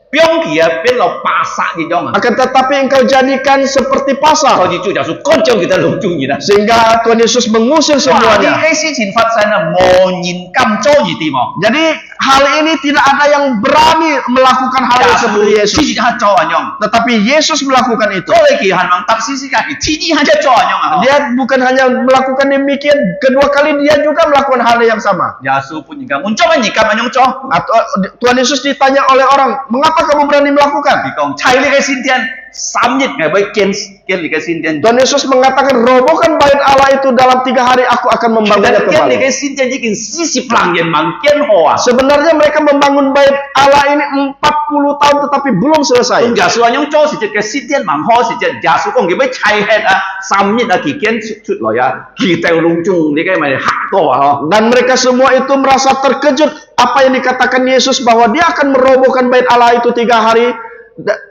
piong kia pen lo pasak di jong a. Akan tetapi engkau jadikan seperti Kau pasar. ji cu ja su kon jong kita lung chung ni dah. Sehingga Tuhan Yesus mengusir Wah, di semuanya. kai si chin fat sana mo nyin kam cho ni ti mo. Jadi hal ini tidak ada yang berani melakukan hal yang seperti Yesus. Chi ha cho anyong. Tetapi Yesus melakukan itu. Ko le ki han mang tap si ka ki chi ha ja cho anyong a. Dia bukan hanya melakukan demikian, kedua kali dia juga melakukan hal yang sama. Ya su pun ni ka mun cho ni ka anyong cho. Atau Tuhan Yesus ditanya oleh orang, mengapa kamu berani melakukan? Ki kong chai le kai sin tian sam nyit ngai bai ken le kai sin tian. Tuhan Yesus mengatakan, robohkan bait Allah itu dalam 3 hari aku akan membangunnya Dan ken le kembali. kai sin tian ji kin si si plang yen mang ken ho a. Sebenarnya mereka membangun bait Allah ini 40 tahun tetapi belum selesai. Tung ja su anyong cho si jet kai sin tian mang ho si jet ja su kong ki bai chai het a sam nyit a ki ken chut lo ya. Ki teu lung chung le kai mai ha to a ho. Dan mereka semua itu merasa terkejut apa yang dikatakan Yesus bahwa dia akan merobohkan bait Allah itu 3 hari,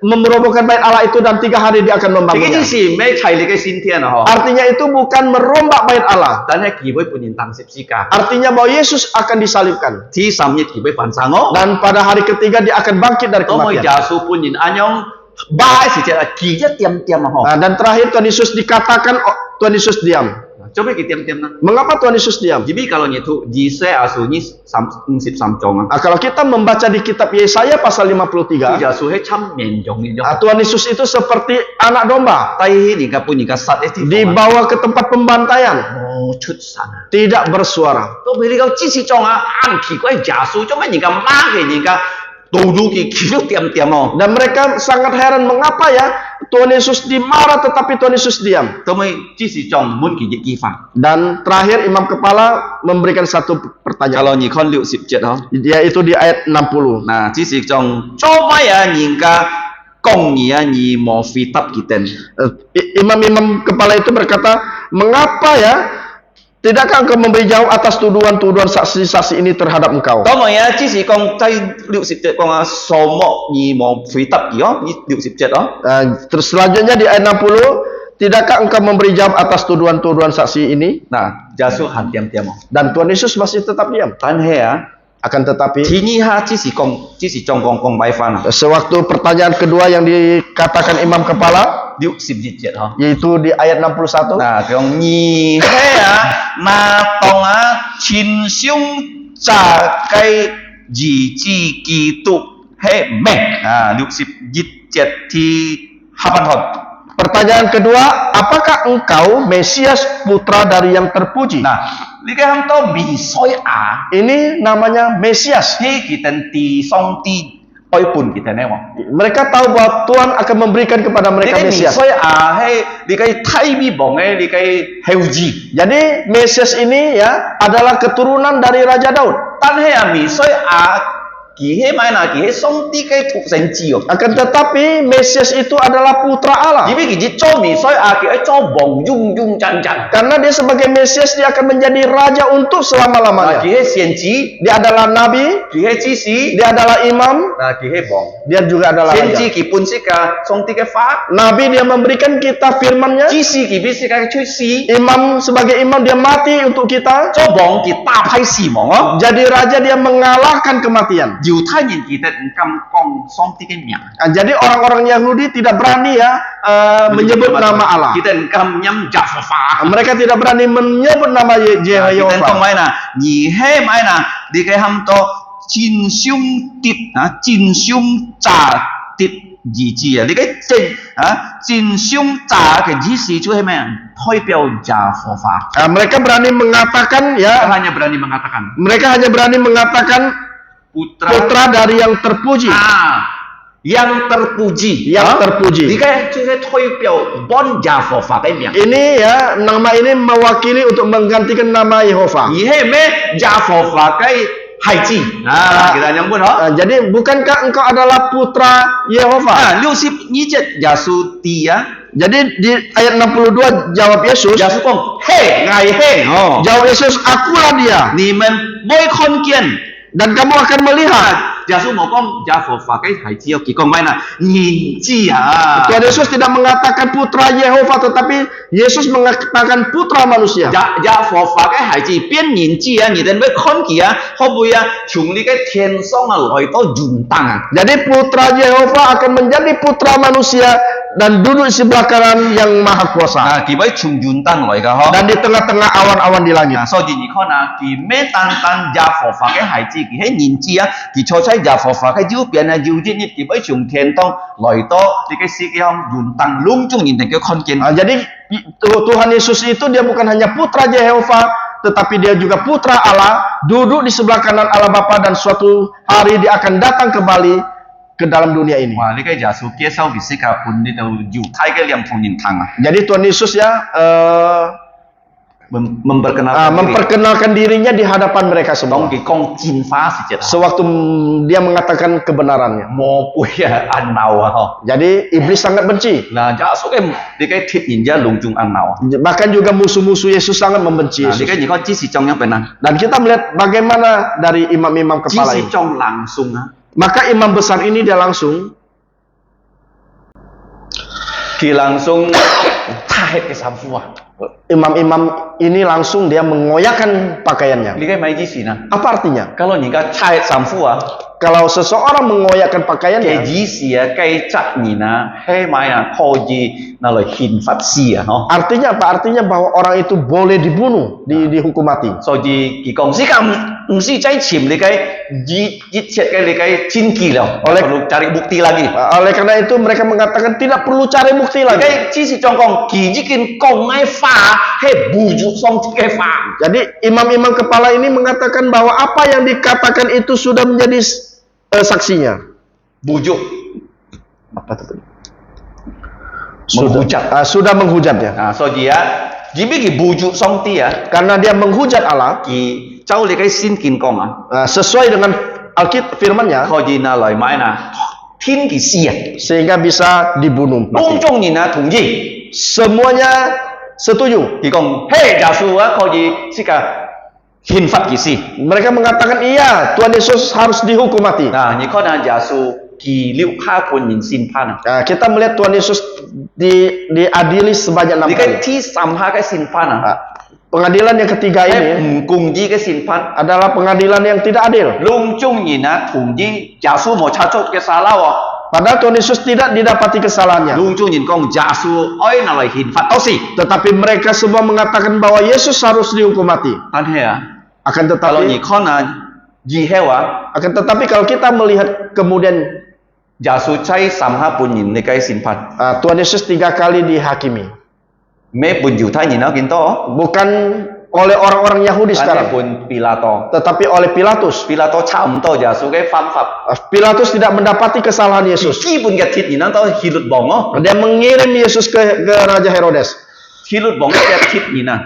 merobohkan bait Allah itu dan 3 hari dia akan Jadi membangunnya. si mai chai le kai sin tian a ho. Artinya itu bukan merombak bait Allah. Dan he ki bai pun yin tang sip si ka. Artinya bahwa Yesus akan disalibkan. Ti sam nyit ki bai fan sang ho. Dan pada hari ketiga dia akan bangkit dari Có một kematian. giả su pun nhìn anh ông ba sự kiện là kỳ nhất tiêm mà họ Nah, dan terakhir Tuhan Yesus dikatakan Tuhan Yesus diam. cho biết cái tiêm nó Mengapa Tuhan Yesus diam? chỉ biết kalau nyetu di se asu ni sam sip sam chong Nah, kalau kita membaca di kitab Yesaya pasal tu 53, giả su hết trăm miền dòng ni dòng Tuhan Yesus itu seperti anak domba tay ni ka pun ni ka sat esti dibawa ke tempat pembantaian, oh chut sana tidak bersuara. to beli kau chi si chong an kỳ quái giả su cho mấy ni ka ma cái ni ka tu du ki kỳ tiêm tiêm mà Dan mereka sangat heran mengapa ya Tuhan Yesus dimarah tetapi Tuhan Yesus diam. 咁咪只是將滿其憶記法。 Dan terakhir imam kepala memberikan satu pertanyaan, Kalau 你看60節哦， yaitu di ayat 60. 嗱，只是將做乜嘢人家講嘢啊，你冇回答佢哋。 Imam-imam kepala itu berkata, mengapa ya tidakkah engkau memberi jawab atas tuduhan-tuduhan saksi-saksi ini terhadap engkau? 咁咪啊，只是講在60節講啊，數目你冇回答佢哦，你60節哦。 Terus selanjutnya di ayat 60, tidakkah engkau memberi jawab atas tuduhan-tuduhan saksi ini? 嗱，Yesus 很點哦， Dan Tuhan Yesus masih tetap diam. 但係啊， Akan tetapi ทีนี้哈，只是將講擺翻啊， sewaktu pertanyaan kedua yang dikatakan imam kepala, 60節哦。 yaitu di ayat 61, 嗱，講你係啊，那當啊，親兄炸雞自基督係咩啊？61節ที่8 pertanyaan kedua, apakah engkau Mesias putra dari yang terpuji? Nah, ni cái ham to bị soi à, Ini namanya Mesias. thế kita ti song ti oi pun kita ne mo. Mereka tahu bahwa Tuhan akan memberikan kepada Ni mereka cái bị Mesias. soi à, hay ni cái thay bi bong ni cái heo gì. Jadi Mesias ini ya adalah keturunan dari Raja Daud. Tan hay à mi soi à, kỳ hay mai là kỳ hay song ti cái thuộc sinh chi. Akan tetapi Mesias itu adalah putra Allah. Chỉ vì cái cho mi soi à, cái cho bong dung dung chan chan. Karena dia sebagai Mesias dia akan menjadi raja untuk selama-lamanya. Kỳ hay xiên chi, Dia adalah nabi, kỳ hay chi si, dia adalah imam, kỳ hay bong. dia juga adalah Xiên chi raja. kỳ pun si ka song ti cái pháp. Nabi dia memberikan kita firman-Nya. Chi si kỳ biết si cái chui si. Imam sebagai imam dia mati untuk kita. Cho bong kỳ ta phai si mong á. Jadi raja dia mengalahkan kematian. Dù thay nhìn kita cầm con song ti cái miệng. Jadi orang-orang Yahudi tidak berani ya menyebut nama Allah. Kita cầm nhâm chặt phá. Mereka tidak berani menyebut nama Kita không Yehova. mai là nhị hay mai là đi cái ham to chín xung tít chín xung trả tít gì à đi cái chín xung trả cái gì chú hay mày thôi biểu trả phổ phá. Mereka berani mengatakan Kita ya, hanya berani mengatakan mereka hanya berani mengatakan putra dari yang terpuji. Yang terpuji, Yang terpuji. Đi cái chú cái thôi biểu bon trả phổ phá cái miệng. Ini ya, nama ini mewakili untuk menggantikan nama Yehova. Nhị hay mẹ trả phổ phá cái hải chi. Kita nyambut hả? Jadi bukankah engkau adalah putra Yehova? 60 節耶穌啲啊， Jadi di ayat 62 jawab Yesus. 耶穌講：嘿，ngài嘿，哦， Jawab Yesus, akulah dia. 你們會看見。 Dan kamu akan melihat. 耶穌冇講耶和華嘅孩子，佢講咩啊？兒子啊！ Tuhan Yesus tidak mengatakan putra Yehova, tetapi Yesus mengatakan putra manusia. 耶和華嘅孩子變兒子啊！你哋會看佢啊，可唔會啊？從呢個天上啊來到雲땅啊！ Jadi putra Yehova akan menjadi putra manusia dan duduk di sebelah kanan yang maha kuasa. 啊，佢會從雲땅來㗎嗬。 Dan di tengah-tengah awan-awan di langit. 所以你看啊，佢咩單單耶和華嘅孩子，佢係兒子啊，佢坐喺耶和華嘅右邊啊，右邊呢，佢會從天堂來到呢個世界上雲땅隆中人哋嘅看見。 Jadi Tuhan Yesus itu dia bukan hanya putra Yehova, tetapi dia juga putra Allah, duduk di sebelah kanan Allah Bapa dan suatu hari dia akan datang kembali ke dalam dunia ini. 哇！呢個耶穌接受嘅世界本呢度猶太嘅兩同人堂啊， Jadi Tuhan Yesus ya memperkenalkan dirinya di hadapan mereka semua. 當佢講真話時節啊， Sewaktu dia mengatakan kebenarannya. 魔鬼啊，暗鬧啊，嗬！ Jadi iblis sangat benci. 嗱，耶穌嘅呢個鐵人家隆中暗鬧啊， Bahkan juga musuh-musuh Yesus sangat membenci 嗱，呢 Yesus. 個你看只是將一邊啊， Dan kita melihat bagaimana dari imam-imam 只 kepala 是 ini. 將langsung啊， Maka imam besar ini dia langsung 佢langsung拆嘅衫褲啊， imam-imam ini langsung dia mengoyakkan pakaiannya. 呢個咪之前啊， Apa artinya? kalau 而家拆衫褲啊， Kalau seseorang mengoyakkan 嘅 pakaiannya, 意思啊，計責人啊，係咪啊，可以拿來憲法師啊，嗬？ artinya apa? Artinya bahwa orang itu boleh dibunuh, dihukum mati. 所以佢講時間唔是在潛你嘅一切嘅你嘅戰機了，perlu cari bukti lagi。 Oleh karena itu mereka mengatakan tidak perlu cari bukti lagi. 嘅只是將講佢已經講嘅話係bujuk上嘅話。 Jadi imam-imam kepala ini mengatakan bahwa apa yang dikatakan itu sudah menjadi saksinya. bujuk Apa itu? sudah menghujat ya. Nah, so dia jibi ki bujuk song ti ya. Karena dia menghujat Allah, Ki chau li kai sin kin kong sesuai dengan Alkitab firman-Nya, kho ji na loi mai na thiên ki si ya. sehingga bisa dibunuh Tung mati. chung ni na thung ji. Semuanya setuju. Ki kong hey ja su kho ji si ka hin phạt ki si. Mereka mengatakan iya, Tuhan Yesus harus dihukum mati. Nah, ni kho na ja su ki liu kha kun yin sin pan. Nah, kita melihat Tuhan Yesus diadili sebanyak 6 Ni kali. kai ti sam ha kai sin pan Nah, pengadilan yang ketiga ini cùng ji cái xin phán adalah pengadilan yang tidak adil. lung chung nhìn á thùng ji giả su một cha chốt cái xa lao à Padahal Tuhan Yesus tidak didapati kesalahannya. lung chung nhìn con giả su oi nào lại hình phạt tao gì Tetapi mereka semua mengatakan bahwa Yesus harus dihukum mati. anh hay à Akan kalau tetapi, nhìn con là gì heo à kalau kita melihat kemudian giả su chay sam ha pun nhìn cái xin phạt Tuhan Yesus 3 kali dihakimi. mấy pun jiu thay nhìn nó kiến to Bukan oleh orang-orang Yahudi anh sekarang, pun Pilato tetapi oleh Pilatus. Pilato chạm to giả su cái phạm pháp Pilatus tidak mendapati kesalahan Yesus. khi pun cái thịt nhìn nó to hilut bong á Dia mengirim Yesus ke Raja Herodes. hilut bong cái thịt nhìn à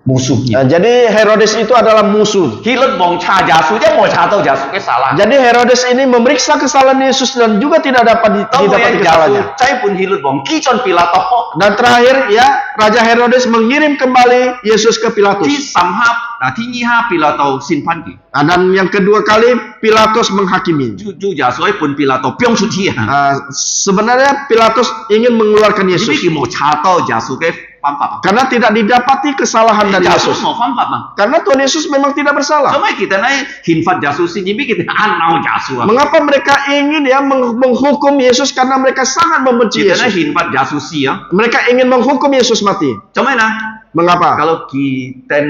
musuh nhìn Jadi Herodes itu adalah musuh. hilut bong cha giả su chứ một cha tao giả su cái xa la Jadi Herodes ini memeriksa kesalahan Yesus dan juga tidak dapat Tahu didapati ya jasu kesalahannya. cai pun hilut bong kicon Pilato Dan terakhir ya Raja Herodes mengirim kembali Yesus ke Pilatus. ti samhap nah ti nyiha Pilato sin pan ki Dan yang kedua kali Pilatus menghakimi. ju jasu ai pun Pilato pyong su ti ha Sebenarnya Pilatus ingin mengeluarkan jadi Yesus ki mo cha tao jasu ke pam pam karena tidak didapati kesalahan dari jasu Yesus. mo pam pam bang Karena Tuhan Yesus memang tidak bersalah. so mai kita nai hin fat jasu si jibi kita anau jasu Mengapa mereka ingin ya menghukum Yesus karena mereka sangat membenci kita nai Yesus. hin fat jasu si ya Mereka ingin menghukum Yesus mati. so mai na Mengapa? kalau kita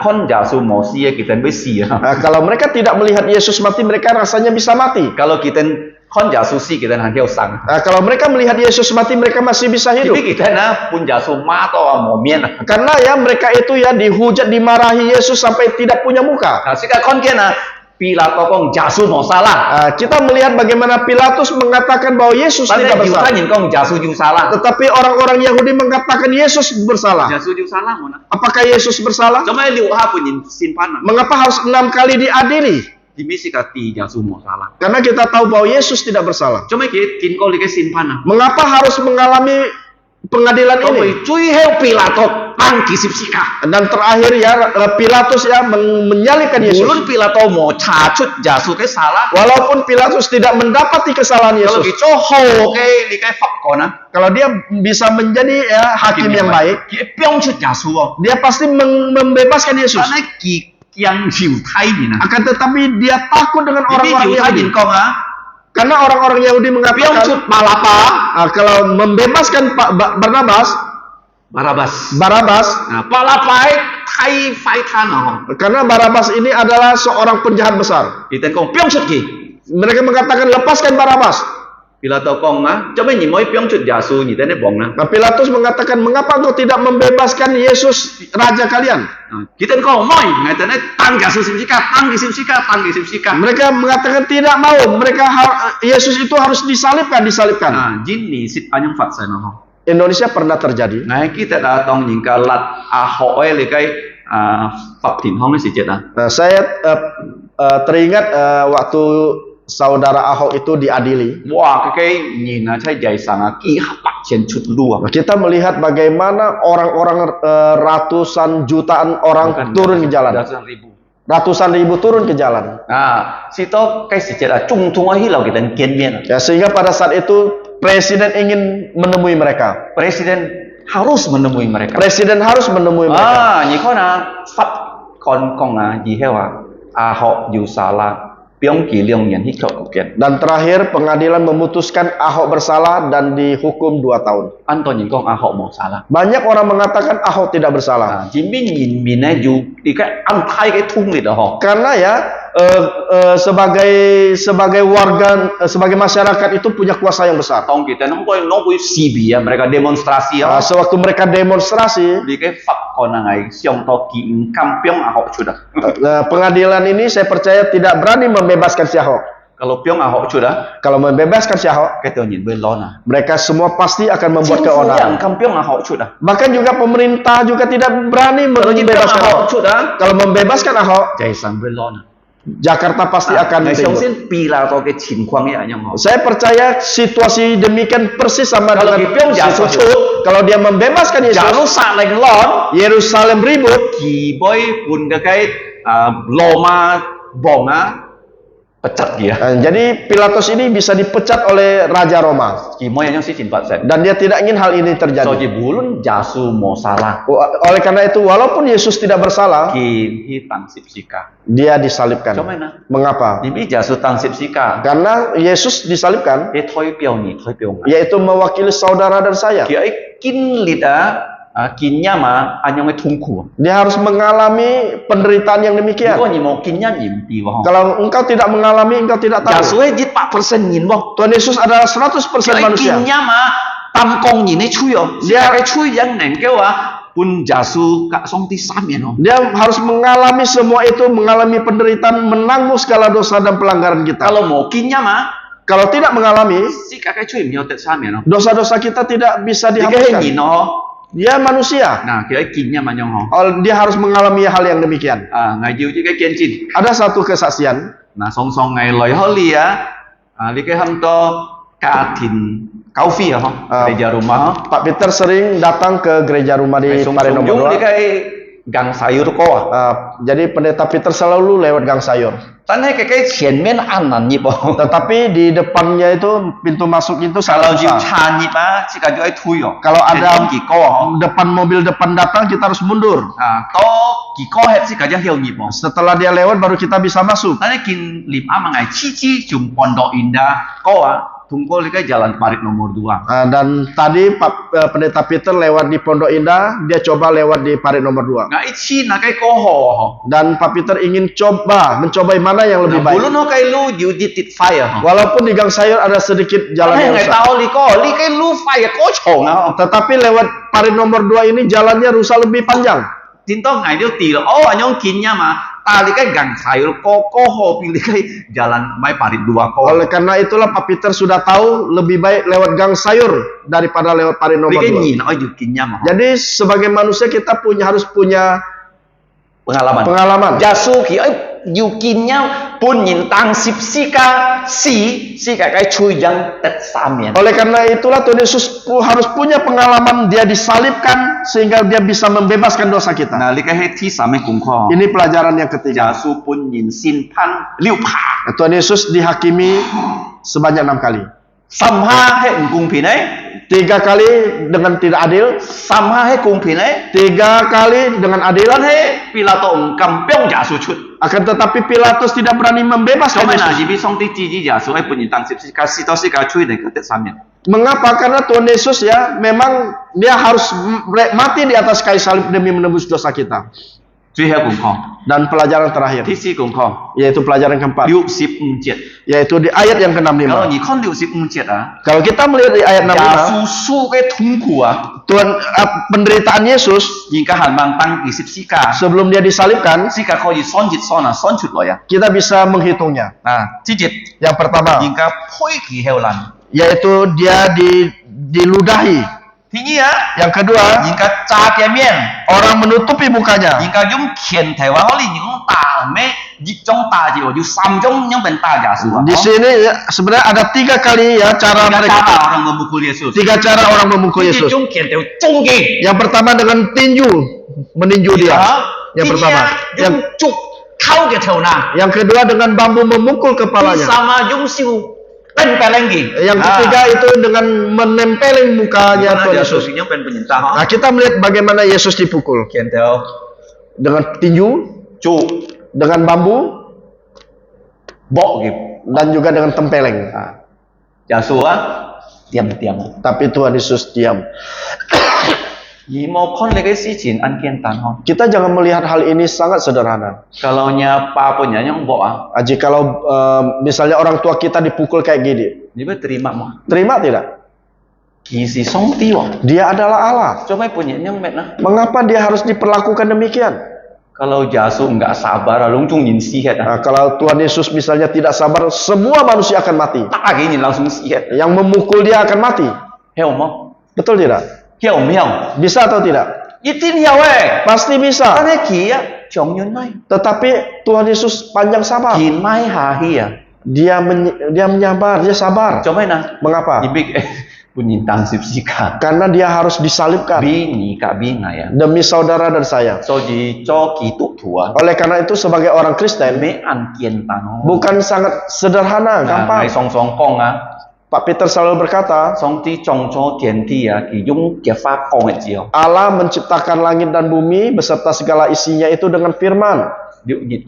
kon jasu mo si ya kita be si ya Kalau mereka tidak melihat Yesus mati, mereka rasanya bisa mati. kalau kita kon jasu si kita han hiao sang Kalau mereka melihat Yesus mati, mereka masih bisa hidup. jadi kita na pun jasu ma to mo mien Karena ya mereka itu ya dihujat, dimarahi Yesus sampai tidak punya muka. nah sika kon kena Pilato kong jasu mo salah Kita melihat bagaimana Pilatus mengatakan bahwa Yesus tidak Pandai bersalah. jiu kong jasu ju salah. Tetapi orang-orang Yahudi mengatakan Yesus bersalah. Jasu ju salah mo na. Apakah Yesus bersalah? Cuma liu ha pun yin sin pan na. Mengapa harus 6 kali diadili? Dimi sika ti jasu mo salah. Karena kita tahu bahwa Yesus tidak bersalah. Cuma ki kin ko li ke sin pan na. Mengapa harus mengalami pengadilan Ko ini? moi cui heu Pilato pang kisip sika. Dan terakhir ya Pilatus ya menyalibkan Yesus. Ulun Pilato mo cacut jasu ke salah. Walaupun Pilatus tidak mendapati kesalahan Kalau Yesus. ki coho ke li ke fak ko na. Kalau dia bisa menjadi ya, hakim yang baik, Ki pyong cut jasu wo. dia pasti membebaskan Yesus. Karena ki yang jiu tai ni na. Akan tetapi dia takut dengan Jadi orang-orang jiu tai Yahudi. yin kong Karena orang-orang Yahudi pyong mengatakan cut malapa. kalau membebaskan Barnabas, Barabas. Nah, palapai thai phai than karena Barnabas ini adalah seorang penjahat besar. Thì tên con pyong sut ki. Mereka mengatakan lepaskan Barnabas. Pilato kong cho mấy nhìn mới pyong sut jasu nhìn tên bong na. Nah, Pilatus mengatakan, mengapa engkau tidak membebaskan Yesus Raja kalian? Kita kong moi, ngai tên tang jasu simsika, tang simsika, tang simsika. Mereka mengatakan tidak mau. Yesus itu harus disalibkan. Nah, jin ni sit anyong fat sa no. Indonesia pernah terjadi. Ngai kita datang nhìn ka lat hoe le kai fat tin hong ni si jet Nah, saya teringat waktu saudara Ahok itu diadili. Wah, cái nhìn là thấy dày sang ki pak chen chut lu. Kita melihat bagaimana orang-orang ratusan jutaan orang turun ke jalan. Ratusan ribu turun ke jalan. Nah, situ cái si jet chung tung hi lau kita kian mian. Ya, sehingga pada saat itu presiden ingin menemui mereka. Presiden harus menemui mereka. Presiden harus menemui mereka. Ni ko na fat kon kong ji hewa Ahok ju salah. Pyong ki liong yan hit kau kian. Dan terakhir pengadilan memutuskan Ahok bersalah dan dihukum 2 tahun. Anton nhìn kong Ahok mau salah. Banyak orang mengatakan Ahok tidak bersalah. Jin bin nhìn min ju di cái ăn thai cái thung ni dah. Karena ya sebagai warga, sebagai masyarakat itu punya kuasa yang besar. Tong kita no koi CB ya mereka demonstrasi ya. Sewaktu mereka demonstrasi Di cái fat kon ngai siong to ki in kam pyong Ahok sudah. pengadilan ini saya percaya tidak berani membebaskan si Ahok. Kalau piong ahok sudah, Kalau membebaskan si Ahok, cái tao nhìn bên lo nè. mereka semua pasti akan membuat Chính phủ yang keonaran. cầm piong ahok sudah. Bahkan juga pemerintah juga tidak berani Kalau nhìn piong membebaskan ahok Ahok. sudah, Kalau membebaskan Ahok, chạy sang bên lo nè. Jakarta pasti akan Ngày ribut. sống xin pi là to cái chỉnh khoang ya yang họ. Saya percaya situasi demikian persis sama Kalau dengan Gideon jatuh situasi. cut, Kalau dia membebaskan Jangan Yesus, sa lệnh lon, Yerusalem ribut, kỳ bơi bùn cái Roma bong á, pecat dia. Jadi Pilatus ini bisa dipecat oleh Raja Roma. Kỳ moi yang si chỉnh phạt sẽ. Dan dia tidak ingin hal ini So terjadi. ji bulun jasu mo salah. Oleh karena itu, walaupun Yesus tidak bersalah, Kỳ hi tang sip sika. dia disalibkan. Cho mày nè. Mengapa? Ni bi jasu tang sip sika. Karena Yesus disalibkan, Cái thôi piao ni, thôi piao ngai. yaitu mewakili saudara dan saya. Kỳ ấy kin lid kinnya ma anyong ấy thung khu. Dia harus mengalami penderitaan yang demikian. Có ni mo kinnya nhìn pi wa. Kalau engkau tidak mengalami, engkau tidak Jasu tahu. ấy jit 4% nhìn wa. Tuhan Yesus adalah 100% Cái manusia. kinnya ma tam kong nhìn ấy chui yo. Dia cái chui yang neng kêu pun jasu ka song ti sam ya no. Dia harus mengalami semua itu, mengalami penderitaan, menanggung segala dosa dan pelanggaran kita. Kalau mo kinnya ma Kalau tidak mengalami, si ka cái chui mio tet sam ya no. dosa-dosa kita tidak bisa Thì cái dihapuskan. nhìn nó. Dia manusia. Nah, cái ấy kinnya ma nhong ho. Dia harus mengalami hal yang demikian. Ngày diêu chứ cái kiên chin. Ada satu kesaksian. Nah, song song ngày lời ho li li cái ham to ka thin kau phi ho. Gereja rumah ho. Pak Peter sering datang ke gereja rumah di Song Pare song nomor yung 2. di cái gang sayur ko. Jadi pendeta Peter selalu lewat gang sayur. Tan cái前面an nan nhịp ho. Tetapi di depannya itu pintu masuk itu Kalau sangat jiu susah. cha nhịp si ka jo ai thui ho. Kalau ada ki ko ho. depan mobil depan datang kita harus mundur. To ki ko het si ka jo hiu nhịp ho. Setelah dia lewat baru kita bisa masuk. Tan kin lim ama ngai chi jum pondok indah ko tunggu li cái jalan parit nomor 2. Dan tadi pendeta Peter lewat di Pondok Indah, dia coba lewat di Parit nomor 2. Ngai chi na cái ko ho ho. Dan Pak Peter ingin mencobai mana yang lebih baik. Bulun ho kai lu you did it fire ho. Walaupun di gang sayur ada sedikit jalan yang Ngai rusak. tao li kai lu fire ko chong ho. Tetapi lewat Parit nomor 2 ini jalannya rusak lebih panjang. Tin to ngai dia ti lo. Oh anyong kinnya ma ta li kai gang sayur ko ho pilih kai jalan mai parit 2 ko. Oleh karena itulah Pak Peter sudah tahu lebih baik lewat gang sayur daripada lewat Parit Li nomor kai 2. nyin oh you kinnya ma. Jadi sebagai manusia kita harus punya Pengalaman. Jasu ki you kinnya pun nyin tang sip sika si ka kai chui jang tet samien. Oleh karena itulah Tuhan Yesus harus punya pengalaman, dia disalibkan sehingga dia bisa membebaskan dosa kita. Nah, li kai he ti same kung kho. Ini pelajaran yang ketiga. Jasu pun nyin sin pan liu pa. Tuhan Yesus dihakimi sebanyak 6 kali. Samha he kung pin ấy. 3 kali dengan tidak adil, Samha he kung pin ấy. 3 kali dengan adil. Lan he Pilato cầm piong jasu chut. Akan tetapi Pilatus tidak berani membebaskan Cho mày là Yesus. gì bi song ti ji jasu ai pun tang sip sika si to sika chui ne ka tet samien. Mengapa? Karena Tuhan Yesus ya memang dia harus mati di atas kayu salib demi menebus dosa kita. Chui he kung kho. Dan pelajaran terakhir, Ti si kung kho. yaitu pelajaran keempat, Liu sip jiet. yaitu di ayat yang Kalau ke-65. ni kon liu sip jiet Kalau kita melihat di ayat 65, jasu su cái thung khu Tuhan penderitaan Yesus yin ka han mang tang ki sip sika. sebelum dia disalibkan, Sika ko yi son jit son son chut lo ya. kita bisa menghitungnya. Chi jit Yang pertama, yin ka phoi ki heu lan. yaitu dia diludahi. Thứ nhì Yang kedua, yin ka cha kia mien. orang menutupi mukanya. Yin ka yung khian thai wa ho li yung ta me ji trong ta ji wo ju sam trong yang ben ta ja su. Di sini ya, sebenarnya ada 3 kali ya cara Tiga mereka, cara orang memukul Yesus. 3 cara orang memukul Ji Yesus. chung khian teu chung gi. Yang pertama dengan tinju, meninju dia. Yang pertama. Yung chuk khau ke theu na. Yang kedua dengan bambu memukul kepalanya. Sama yung siu pen peleng gi. Yang ketiga itu dengan menempelin mukanya Tuhan Yesus. Yesus yang pen penyinta ha. Nah, kita melihat bagaimana Yesus dipukul Khian teu dengan tinju, chu dengan bambu, bo gi. dan juga dengan tempeleng. Yesus diam-diam. Tapi Tuhan Yesus diam. Yi mo kon le cái si chin an kian tan ho. Kita jangan melihat hal ini sangat sederhana. Kalau nya pa punya yang bo Jikalau misalnya orang tua kita dipukul kayak gini, ni ba terima mo. terima tidak? Ki si song ti wo. Dia adalah Allah. Coba punya yang met nah. Mengapa dia harus diperlakukan demikian? Kalau Yesus enggak sabar, langsung nyin sihat. Nah, kalau Tuhan Yesus misalnya tidak sabar, semua manusia akan mati. Tak lagi nyin langsung sihat. Yang memukul dia akan mati. Hiểu không? Betul tidak? Hiểu không hiểu? Bisa atau tidak? Nhất tin hiểu ấy. Pasti bisa. Cái này kì á, chống nhân này. Tetapi Tuhan Yesus panjang sabar. Kì mai hà hi à. Dia menyabar, dia sabar. Cho mấy nè. Mengapa? Nhìn big pun nhìn tăng sip sika. Karena dia harus disalibkan Bi ni ka bi ngai à. demi saudara dan saya. So gì cho ký tụ thua. Oleh karena itu sebagai orang Kristen Mẹ ăn kiên ta nó. bukan sangat sederhana, Ngai gampang. song song kong á. Pak Peter selalu berkata, Song ti trong cho tiền thi à. Kì dung kia pha kong ấy chiều. Allah menciptakan langit dan bumi beserta segala isinya itu dengan firman Điệu nhịn.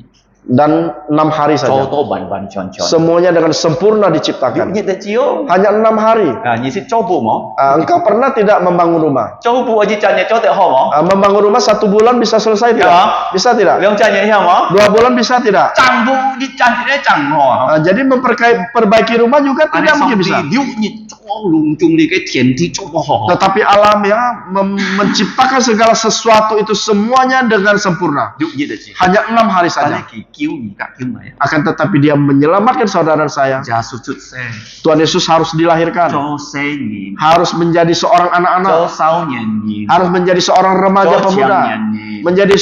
dan 6 hari Cho saja. to ban ban tròn tròn. Semuanya dengan sempurna Điệu diciptakan. nhịn là chiều. Hanya 6 hari. À, nhìn sẽ cho bù mỏ. Engkau pernah tidak membangun rumah? Cho bù ở dưới chân nhà cho tệ họ mỏ. Membangun rumah 1 bulan bisa selesai tidak? Ya. Bisa tidak? Liang chân nhà hiểu mỏ. 2 bulan bisa tidak? Chẳng bù đi chân thì đấy chẳng họ. Jadi memperbaiki rumah juga Ada tidak xong mungkin thì bisa. điệu nhịn cho lùng chung đi cái thiền thi cho họ. Tetapi alam ya menciptakan segala sesuatu itu semuanya dengan sempurna. Điệu nhịn là gì? Hanya 6 hari Cái này saja. kỳ cứu nhị cả cứu mày. Akan tetapi dia menyelamatkan saudara dan saya. Gia sút chút xe. Tuhan Yesus harus dilahirkan. Cho xe nhìn. Harus menjadi seorang Cho anak-anak. sau nhìn nhìn. Harus menjadi seorang remaja Cho chiang pemuda. nhìn nhìn. Menjadi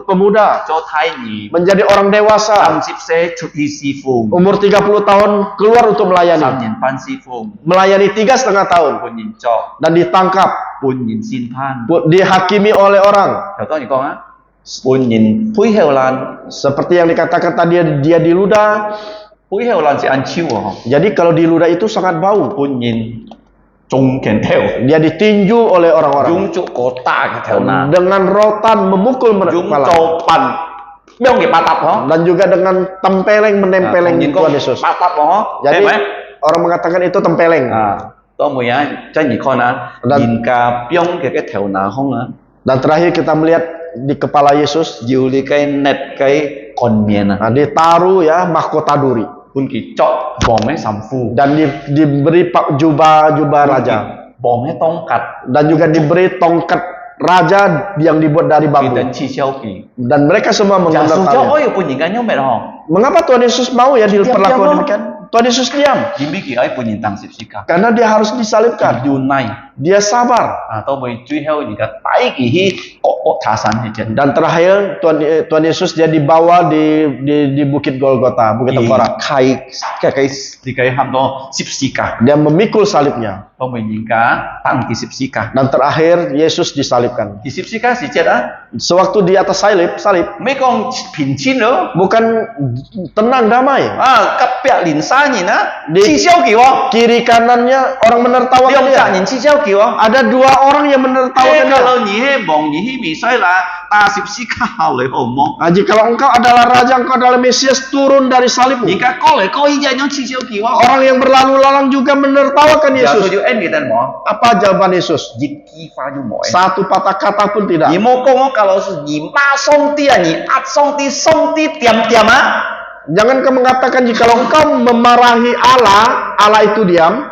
pemuda. Cho thái nhìn. Menjadi orang dewasa. Tam ship xe chút đi si phùng. Umur 30 tahun keluar untuk Sam melayani. nhìn pan si phùng. Melayani 3,5 tahun. Bun nhìn cho. Dan ditangkap. Bun nhìn xin phan. Dihakimi oleh orang. Hiểu to nhỉ con á. Bun nhìn phui heo lan. Seperti yang dikatakan tadi dia diludah. Phui heo lan sẽ ăn chiêu à. Jadi kalau diludah itu sangat bau. Bun nhìn trung kèn theo. Dia ditinju oleh orang-orang. Dung chỗ có ta cái theo na. Dengan rotan memukul Dung kepala. cho pan. Biong cái ba tập hả? Dan juga dengan tempeleng menempeleng Nhìn Tuhan con Yesus. ba tập hả? Jadi Em ấy. orang mengatakan itu tempeleng. À, tôi mới á, cho nhị con á, Dan- nhìn cả biong cái theo na không á. Dan terakhir kita melihat di kepala Yesus Dù đi cái nét cái con miền à. ditaruh ya mahkota duri Pun kỳ chọ bom ấy sắm phu. dan diberi jubah raja Bom ấy tông cắt. dan juga diberi tongkat raja yang dibuat dari Kỳ bambu tận chi siêu kỳ. dan mereka semua Giả menggunakan sử cho tali. ôi pun nhìn cái nhau mẹ đó. Mengapa Tuhan Yesus mau ya Diam, diperlakukan diam, demikian? Tuhan Yesus diam Nhìn biết kỳ ấy pun nhìn tăng xịp xì cả. karena dia harus disalibkan. Dù này, Dia sabar. à tôi mới truy theo những cái tái kỳ hi có thả sẵn thì chân. Dan terakhir Tuhan Yesus dia dibawa di Bukit Golgota, Bukit Thì Tengkorak. khai cái ham đó xịp xì cả. Dia memikul salibnya Tôi mới nhìn cả tăng kỳ xịp xì cả. dan terakhir Yesus disalibkan. Kỳ xịp xì cả xì chết á. Sewaktu di atas salib Mấy con phìn chín nữa. bukan tenang damai. À, cặp bẹ lìn xa nhìn á. Đi- Chi siêu kỳ không? Kiri kanannya orang Đi menertawakan ông chả dia. nhìn chi siêu kỳ không? Ada 2 orang yang Thế menertawakan dia. kalau nhí hê bỏng nhí hê mì xoay là ta xịp xì cả hào lấy hồn mong. Jikalau engkau adalah raja, engkau adalah Mesias, turun dari salibmu. Nhìn cả có lấy có ý ra nhóm chi siêu kỳ không? Orang yang berlalu lalang juga menertawakan Giờ tôi Yesus. yêu em người ta bỏ. Apa jawaban Yesus? Dịch kỳ pha như mọi. Satu patah kata pun tidak. Nhí mô công á, kalau nhí ba song ti à, nhí át song ti tiam tiam á. Jangan kau mengatakan jikalau engkau memarahi Allah, Allah itu diam.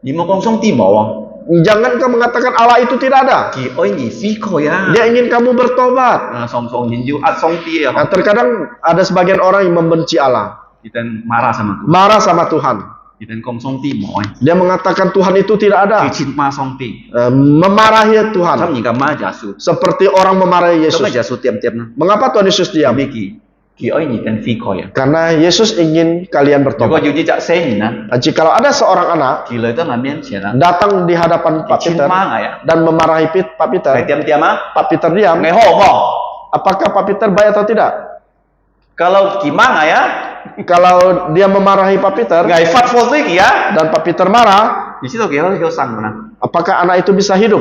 Nhí mô công song ti mỏ à. Jangan kau mengatakan Allah itu tidak ada. Kỳ ôi nhí phi khôi á. Dia ingin kamu bertobat. À, song nhìn yêu át song ti à. Nah, terkadang ada sebagian orang yang membenci Allah, Kita marah sama Tuhan. marah sama Tuhan. Kita công song ti mỏ. Dia mengatakan Tuhan itu tidak ada. Kỳ chín ma song ti. Memarahi Tuhan Xong nhìn cả ma giả sử. seperti orang memarahi Xong Yesus. giả sử tiệm tiệm nó. Mengapa Tuhan Yesus diam? Vì kỳ ôi nhí tên phi khôi à. Karena Yesus ingin kalian Nếu có bertobat. dù như chạ xe nhìn á. Nah, jikalau ada seorang anak Thì lời tất là miễn triển á. datang di hadapan Pak Chín Peter ma ngày á. dan memarahi Pak Ngày Peter, tiêm tiêm á. Pak Peter diam. Ngày hổ mỏ. Apakah Pak Peter baik atau tidak? Kalau kỳ ma ngày á. Kalau dia memarahi Pak Peter Ngày phát phô tới kỳ á. dan Pak Peter marah, Thì chứ đâu kìa nó sang mà nè. apakah anak itu bisa hidup?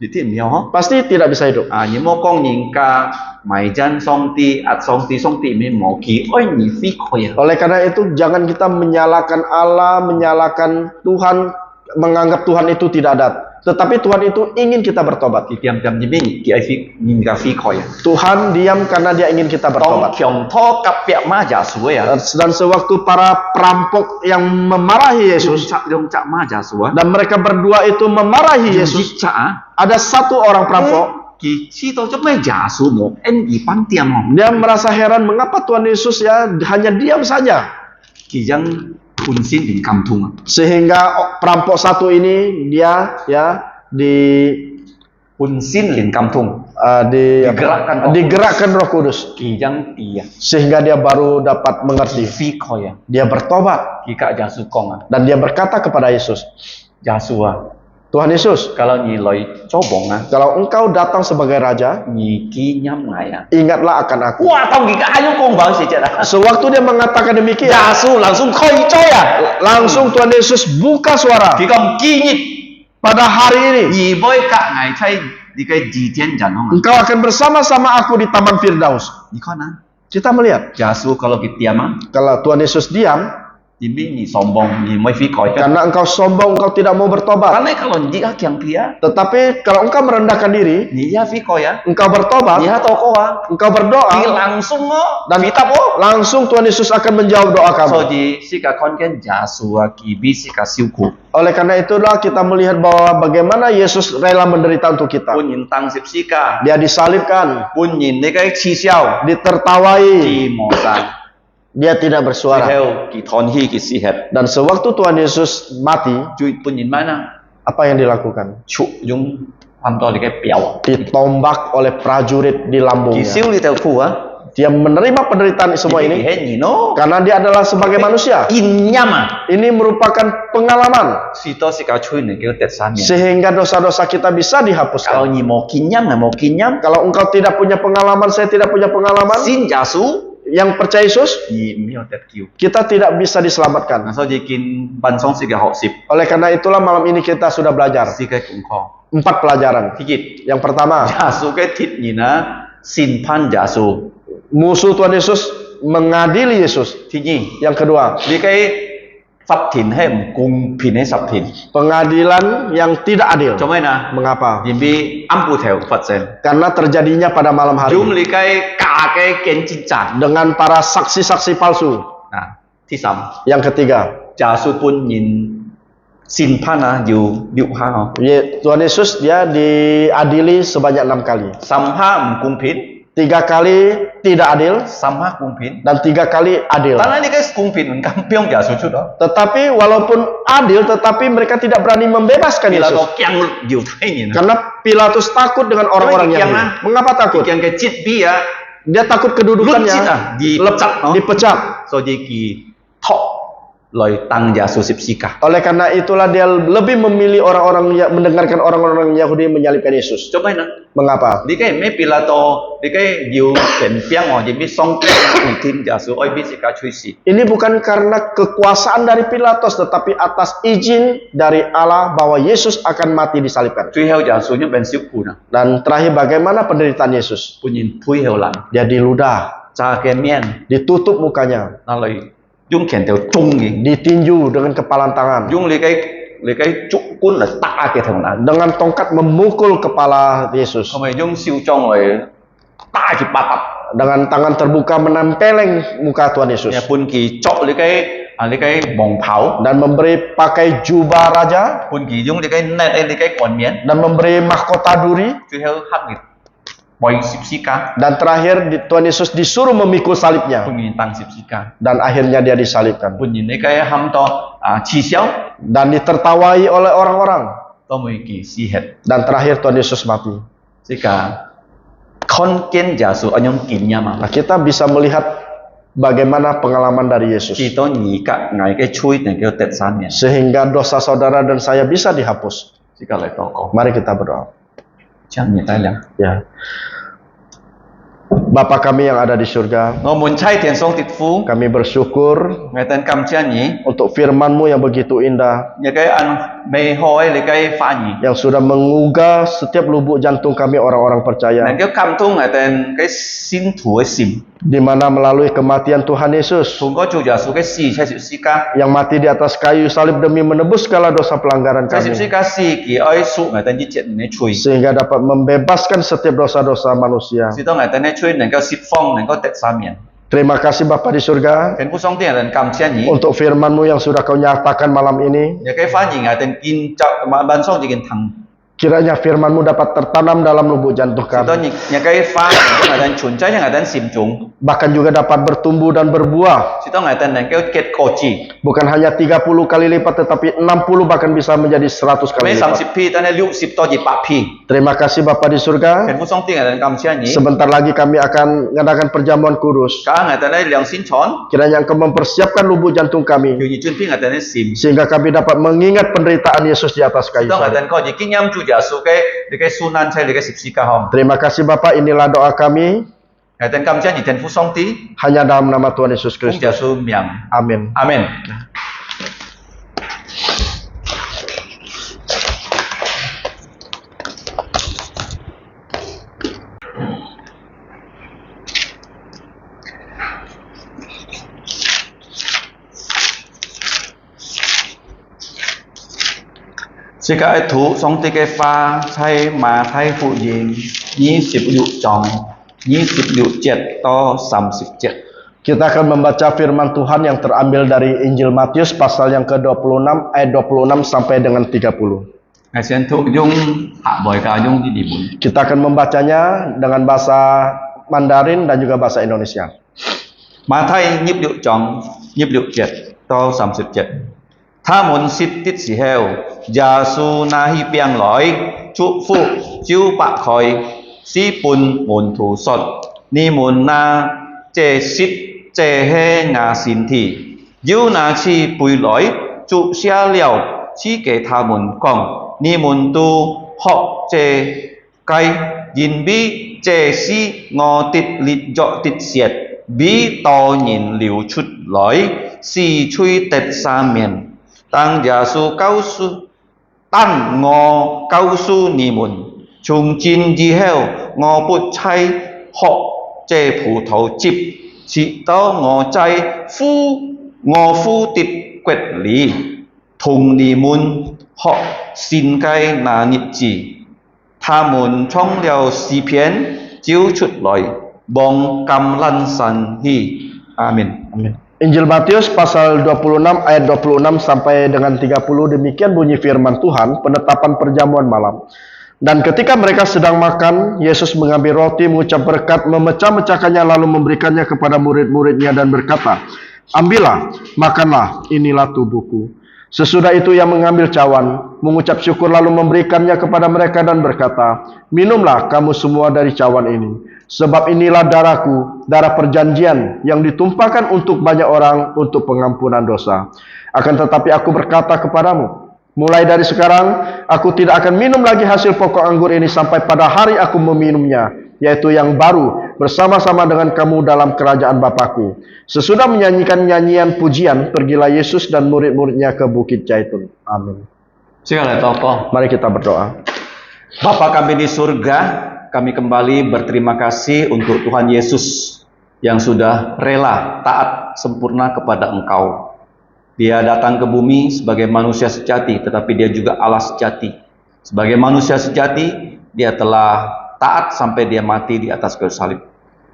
Thì tìm hiểu hả? Pasti tidak bisa hidup. À những mô con nhìn ca mày chân song ti ạt song ti mới mỏ kỳ ôi nhí phi khôi à. Oleh karena itu jangan kita menyalahkan Allah, menyalahkan Tuhan, menganggap Tuhan itu tidak ada. Tetapi Tuhan itu ingin kita bertobat. Thì tiêm tiêm như bên kỳ ai phi nhìn cả phi khôi à. Tuhan diam karena dia ingin kita Tông bertobat. kiong tho cặp bẹ ma giả sử à. Dan sewaktu para perampok yang memarahi Yesus Dùng chạ ma giả sử á. dan mereka berdua itu memarahi Yesus Yesus, chạ. ada satu orang perampok 佢知道咗咩耶穌冇恩義班店哦， Dia merasa heran mengapa Tuhan Yesus ya hanya diam saja. 佢因判先連感痛啊， Sehingga perampok satu ini dia ya判先連感痛， digerakkan Roh Kudus 佢因啲啊， sehingga dia baru dapat mengerti. 飛開啊， Dia bertobat 佢隔耶穌講啊， dan dia berkata kepada Yesus, 耶穌啊， Tuhan Yesus, kalau 你嚟做王啊， kalau engkau datang sebagai raja, 你記音嚟啊， ingatlah akan aku. 哇，當而家喺公講時啫啊， Sewaktu dia mengatakan 耶 demikian, 穌langsung 開災啊， langsung Tuhan Yesus buka suara. 佢講今日 Pada hari ini, 而會隔危妻，你嘅自天人啊， engkau akan bersama-sama aku di Taman Firdaus. 你看啊， Kita melihat, 耶穌kalau kita diam啊， kalau Tuhan Yesus diam, 因為你sombong，你唔會悔改嘅。 karena engkau sombong, engkau tidak mau bertobat. Karena kalau dia yang dia, Tetapi kalau engkau merendahkan diri, dia悔改啊， engkau bertobat, dia toko啊， engkau 佢 berdoa, langsung哦， dan 回答哦。 langsung Tuhan Yesus akan menjawab doa 所 kamu. 以是個看見耶穌啊，佢比是個受苦， Oleh karena itulah kita melihat bahwa bagaimana Yesus rela menderita untuk kita. 本人當十字架， Dia disalibkan, 本人你嘅恥笑， ditertawai, 佢磨殺， dia tidak 之 bersuara. 後佢吞氣佢死血， Dan sewaktu Tuhan Yesus mati, 最本人mana？ apa yang dilakukan? 出用咁多你嘅表， Ditombak oleh prajurit di 佢 lambungnya. 燒你條褲啊， Dia menerima penderitaan semua 佢 ini 係no， karena dia adalah sebagai manusia. 現音啊， Ini merupakan pengalaman 是多是個吹你叫第三面。 sehingga dosa-dosa kita bisa Kalau dihapuskan. 你冇經驗啊，冇經驗， Kalau engkau tidak punya pengalaman, saya tidak punya pengalaman, 先耶穌 yang percaya Yesus, 而唔有得救。 kita tidak bisa diselamatkan. 所以見笨喪式嘅學習， Oleh karena itulah malam ini kita sudah belajar 是嘅功課。 4 pelajaran. 第一， Yang pertama, 耶穌嘅鐵人啊，審判耶穌。 musuh Tuhan Yesus mengadili Yesus. 第二， Yang kedua, 你嘅法庭係唔公平嘅法庭， pengadilan yang tidak adil. 做咩呢？ Mengapa? 因為暗部頭發生， Karena terjadinya pada malam hari 用你嘅假嘅見證者。 dengan para saksi-saksi palsu. 啊，第三， Yang ketiga, 耶穌本人審判啊，要6下哦， Tuhan Yesus dia diadili sebanyak 6 kali. 3下唔公平， 3 kali tidak adil 3下公平。 dan 3 kali adil. 當然你嘅公平唔敢俾耶穌出咯。 Tetapi walaupun adil, tetapi mereka tidak berani membebaskan 你 Yesus. 個驚搖推年啊！ Karena Pilatus takut dengan orang-orang Kenapa Yahudi. dia Mengapa takut? 驚嘅節比啊， Dia takut kedudukannya dipecat, no? dipecat. 所以佢托來當耶穌十字架。 Oleh karena itulah dia lebih memilih orang-orang yang mendengarkan orang-orang Yahudi menyalibkan Yesus. 做咩呢？ Mengapa? 你嘅咩比拉多，你嘅要權柄或者咩雙邊回天耶穌愛俾自家吹死。 Ini bukan karena kekuasaan dari Pilatus, tetapi atas izin dari Allah bahwa Yesus akan mati disalibkan. 最後耶穌一邊受苦啦， Dan terakhir bagaimana penderitaan Yesus? 本人配合人， Dia diludah, 炸嘅面， ditutup mukanya, 拿嚟用拳頭中嘅， ditinju dengan kepalan tangan, 用你嘅竹棍嚟打嘅頭人， dengan tongkat memukul kepala Yesus, 同埋用手杖嚟打佢巴達。 dengan tangan terbuka menempeleng muka Tuhan Yesus, 日本佢作你嘅黃袍， dan memberi pakai jubah raja 半佢用你嘅net你嘅冠冕， dan memberi mahkota duri, 最後黑你為十字架， dan terakhir Tuhan Yesus disuruh memikul salibnya 半年當十字架， dan akhirnya dia disalibkan 半年你嘅喊到恥笑， dan ditertawai oleh orang-orang 都冇佢死血， dan terakhir Tuhan Yesus mati. 即個看見耶穌一種經驗啊， Nah, kita bisa melihat bagaimana pengalaman dari Yesus 知道而家捱嘅吹能夠得3年， sehingga dosa saudara dan saya bisa dihapus. 即個嚟禱告， Mari kita berdoa. 將你帶領。 Ya. Bapa kami yang ada di surga, 我們差天上的父， kami bersyukur 我哋感謝你， untuk firman-Mu yang begitu indah, 你嘅按美好嘅你嘅話語， yang sudah mengugah setiap lubuk jantung kami orang-orang 能 percaya, 夠感動我哋嘅信徒嘅心。 di mana melalui kematian Tuhan Yesus 通過做耶穌嘅死喺十字架， yang mati di atas kayu salib demi menebus segala dosa pelanggaran 喺十字 kami, 架死佢愛贖我哋一切嘅罪， sehingga dapat membebaskan setiap dosa-dosa manusia. 使到我哋嘅罪能夠釋放，能夠得赦免。 Terima kasih Bapa di surga 天父上帝，我哋感謝你， untuk firman-Mu yang sudah Kau nyatakan malam ini. 亦嘅反而我哋見就萬上已經通 Kiranya firman-Mu dapat tertanam dalam lubuk jantung Sito kami. nya kai fa ngadan chunca nya ngadan simjung. Bahkan juga dapat bertumbuh dan berbuah. Sito ngadan dan kai ket koci. Bukan hanya 30 kali lipat, tetapi 60 bahkan bisa menjadi 100 kali Mai lipat. 30 pi tane 60 to ji 8 pi. Terima kasih Bapa di surga. Ken fu song ting ngadan kam sia ni. Sebentar lagi kami akan mengadakan perjamuan kudus. Ka ngadan ai liang sin chon. Kiranya Engkau mempersiapkan lubuk jantung kami, Yu ni chun pi ngadan ai sim. sehingga kami dapat mengingat penderitaan Yesus di atas kayu Sito salib. ngadan ko ji kinyam chu ja su kai de kai sunan chai de kai sipsika hom. Terima kasih Bapak, inilah doa kami Ngadan kam sia ni ten fu song ti. hanya dalam nama Tuhan Yesus Kung Kristus. ja su miang. Amin. Amin. Sẽ cái thủ sống tới cái pha thay mà thay phụ diện 20 jong 27 to 37. Kita akan membaca firman Tuhan yang terambil dari Injil Matius pasal yang ke-26 ayat 26 sampai dengan 30. Ngài sẽ thụ dung hạ bồi cả dung đi đi bún. Kita akan membacanya dengan bahasa Mandarin dan juga bahasa Indonesia. Mà thay nhịp điệu chóng nhịp điệu triệt to 37. Tha muốn xít tít xì heo Già su na hi biang lối Chú phụ chiếu bạc khói Xí bùn mùn thủ sọt Ni mùn na chê xít chê hê ngà xin thị Yiu na chi bùi lối Chú xia liao Chi kể tha mùn cong Ni mùn tu họ chê cây Yin bi chê xí ngò tít lít dọ tít xiết Bí to nhìn liu chút lối Xì chui tết xa miền Tăng giả su cao su Tăng ngò cao su nì mùn Trung chín dì heo ngò bút chay Họ chê phù thấu chịp Chỉ tao ngò chay phu Ngò phu tịp quẹt lý Thùng nì mùn Họ xin cây nà nịp chỉ Tha mùn trong liao xì phiến Chiếu chút lòi Bong kam lan san hi Amin. Amin. Injil Matius pasal 26 ayat 26 sampai dengan 30, demikian bunyi firman Tuhan, penetapan perjamuan malam. Dan ketika mereka sedang makan, Yesus mengambil roti, mengucap berkat, memecah-mecahkannya lalu memberikannya kepada murid-muridnya dan berkata, "Ambillah, makanlah, inilah tubuhku." Sesudah itu ia mengambil cawan, mengucap syukur lalu memberikannya kepada mereka dan berkata, "Minumlah kamu semua dari cawan ini. Sebab inilah darahku, darah perjanjian yang ditumpahkan untuk banyak orang untuk pengampunan dosa. Akan tetapi aku berkata kepadamu, mulai dari sekarang aku tidak akan minum lagi hasil pokok anggur ini sampai pada hari aku meminumnya, yaitu yang baru bersama-sama dengan kamu dalam kerajaan Bapakku." Sesudah menyanyikan nyanyian pujian, pergilah Yesus dan murid-muridnya ke Bukit Zaitun. Amin. Segala tokoh. Mari kita berdoa. Bapa kami di surga, kami kembali berterima kasih untuk Tuhan Yesus yang sudah rela taat sempurna kepada Engkau. Dia datang ke bumi sebagai manusia sejati, tetapi dia juga Allah sejati. Sebagai manusia sejati, dia telah taat sampai dia mati di atas kayu salib.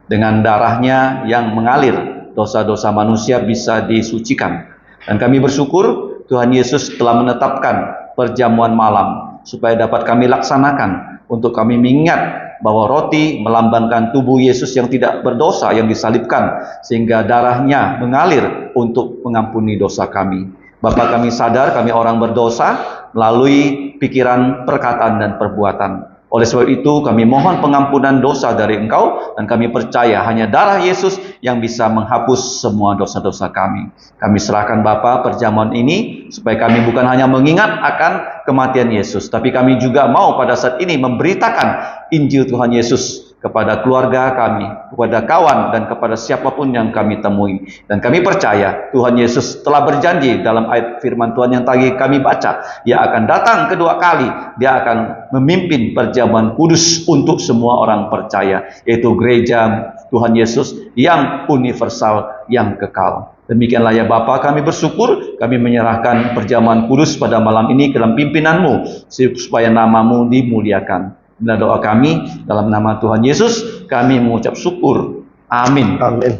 Dengan darahnya yang mengalir, dosa-dosa manusia bisa disucikan. Dan kami bersyukur Tuhan Yesus telah menetapkan perjamuan malam supaya dapat kami laksanakan untuk kami mengingat bahwa roti melambangkan tubuh Yesus yang tidak berdosa yang disalibkan sehingga darahnya mengalir untuk mengampuni dosa kami. Bapa, kami sadar kami orang berdosa melalui pikiran, perkataan dan perbuatan. Oleh sebab itu kami mohon pengampunan dosa dari Engkau dan kami percaya hanya darah Yesus yang bisa menghapus semua dosa-dosa kami. Kami serahkan Bapa perjamuan ini supaya kami bukan hanya mengingat akan kematian Yesus, tapi kami juga mau pada saat ini memberitakan Injil Tuhan Yesus kepada keluarga kami, kepada kawan dan kepada siapapun yang kami temui. Dan kami percaya Tuhan Yesus telah berjanji dalam ayat firman Tuhan yang tadi kami baca, Dia akan datang kedua kali, Dia akan memimpin perjamuan kudus untuk semua orang percaya, yaitu gereja Tuhan Yesus yang universal, yang kekal. Demikianlah ya Bapa, kami bersyukur, kami menyerahkan perjamuan kudus pada malam ini ke dalam pimpinan-Mu, supaya nama-Mu dimuliakan. Inilah doa kami, dalam nama Tuhan Yesus, kami mengucap syukur. Amin. Amin.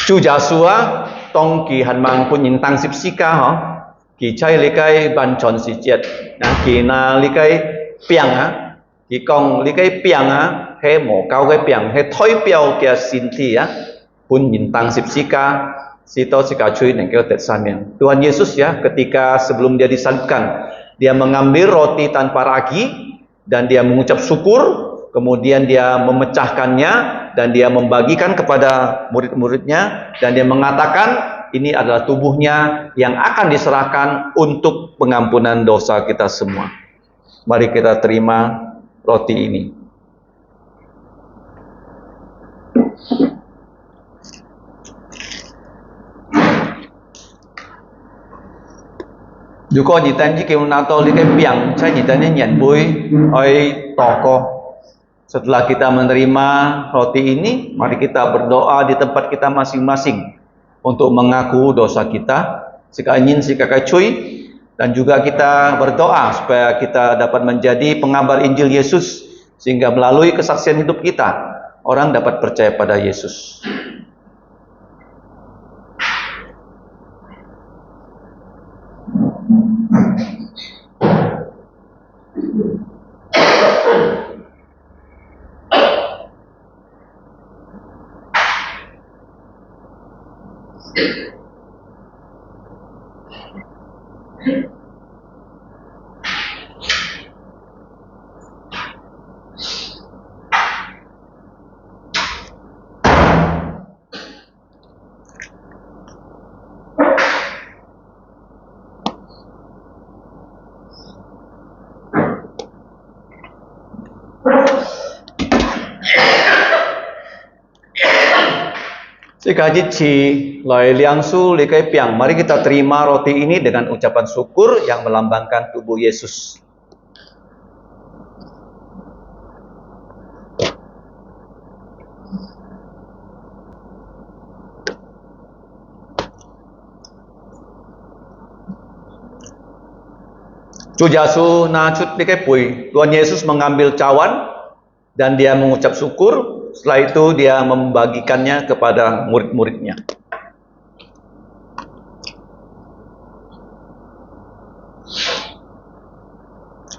Chu Joshua tong kỳ hành mang quân nhìn tăng xịp xí ca hả kỳ chay lý cái ban tròn xì chết kỳ na lý cái piang á kỳ con lý cái piang á he mổ cao cái piang he thói piao kia xin thi á quân nhìn tăng xịp xí ca sito si kacuy nengkel Testament. Tuhan Yesus ya ketika sebelum dia disalibkan dia mengambil roti tanpa ragi dan dia mengucap syukur, kemudian dia memecahkannya dan dia membagikan kepada murid-muridnya dan dia mengatakan ini adalah tubuhnya yang akan diserahkan untuk pengampunan dosa kita semua. Mari kita terima roti ini. Dù có gì tên với kêu NATO li cái biang, saya gì tên nhận bui, oi toko. Setelah kita menerima roti ini, mari kita berdoa di tempat kita masing-masing untuk mengaku dosa kita. Sika ingin sika kacuy dan juga kita berdoa supaya kita dapat menjadi pengabar Injil Yesus sehingga melalui kesaksian hidup kita orang dapat percaya pada Yesus. Jika jici lai liangsu likai piang, mari kita terima roti ini dengan ucapan syukur yang melambangkan tubuh Yesus. Chu Jasu nacut likai pui, Tuhan Yesus mengambil cawan dan dia mengucap syukur. Setelah itu dia membagikannya kepada murid-muridnya.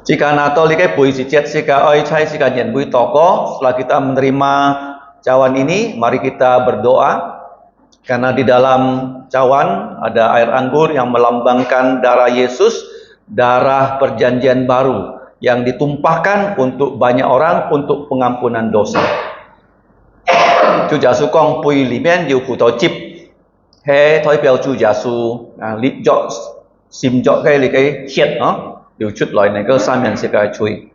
Jika nato likai bui sicet, jika oi cai, jika nyen bui toko, setelah kita menerima cawan ini, mari kita berdoa. Karena di dalam cawan ada air anggur yang melambangkan darah Yesus, darah perjanjian baru yang ditumpahkan untuk banyak orang untuk pengampunan dosa. 主耶穌講背裏面要葡萄汁，係代表主耶穌列咗閃咗嘅你嘅血流出來那個三人世界吹。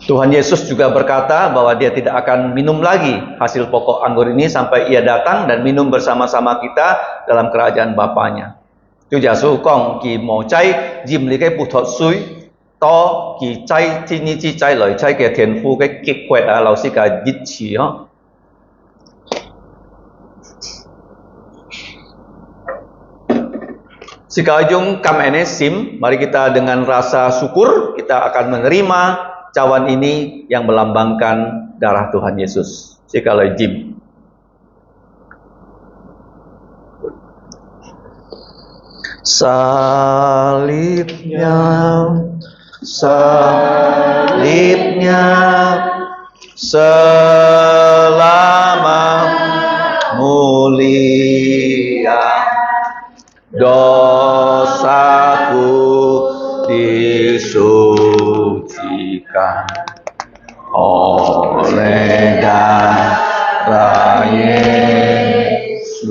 Tuhan Yesus juga berkata bahwa dia tidak akan minum lagi hasil pokok anggur ini sampai ia datang dan minum bersama-sama kita dalam kerajaan Bapaknya. Chúa Giêsu講kỳ mồ chay dìm lý cái bụt thuật suối to kỳ chay thiên nhiên chi chay lời chay kìa thiền phu cái kịch quẹt lão sư cả dịch chỉ Sekaligus kami sim, mari kita dengan rasa syukur kita akan menerima cawan ini yang melambangkan darah Tuhan Yesus. Sekaligus salibnya, salibnya selama mulia. Dosaku disucikan oleh darah Yesus.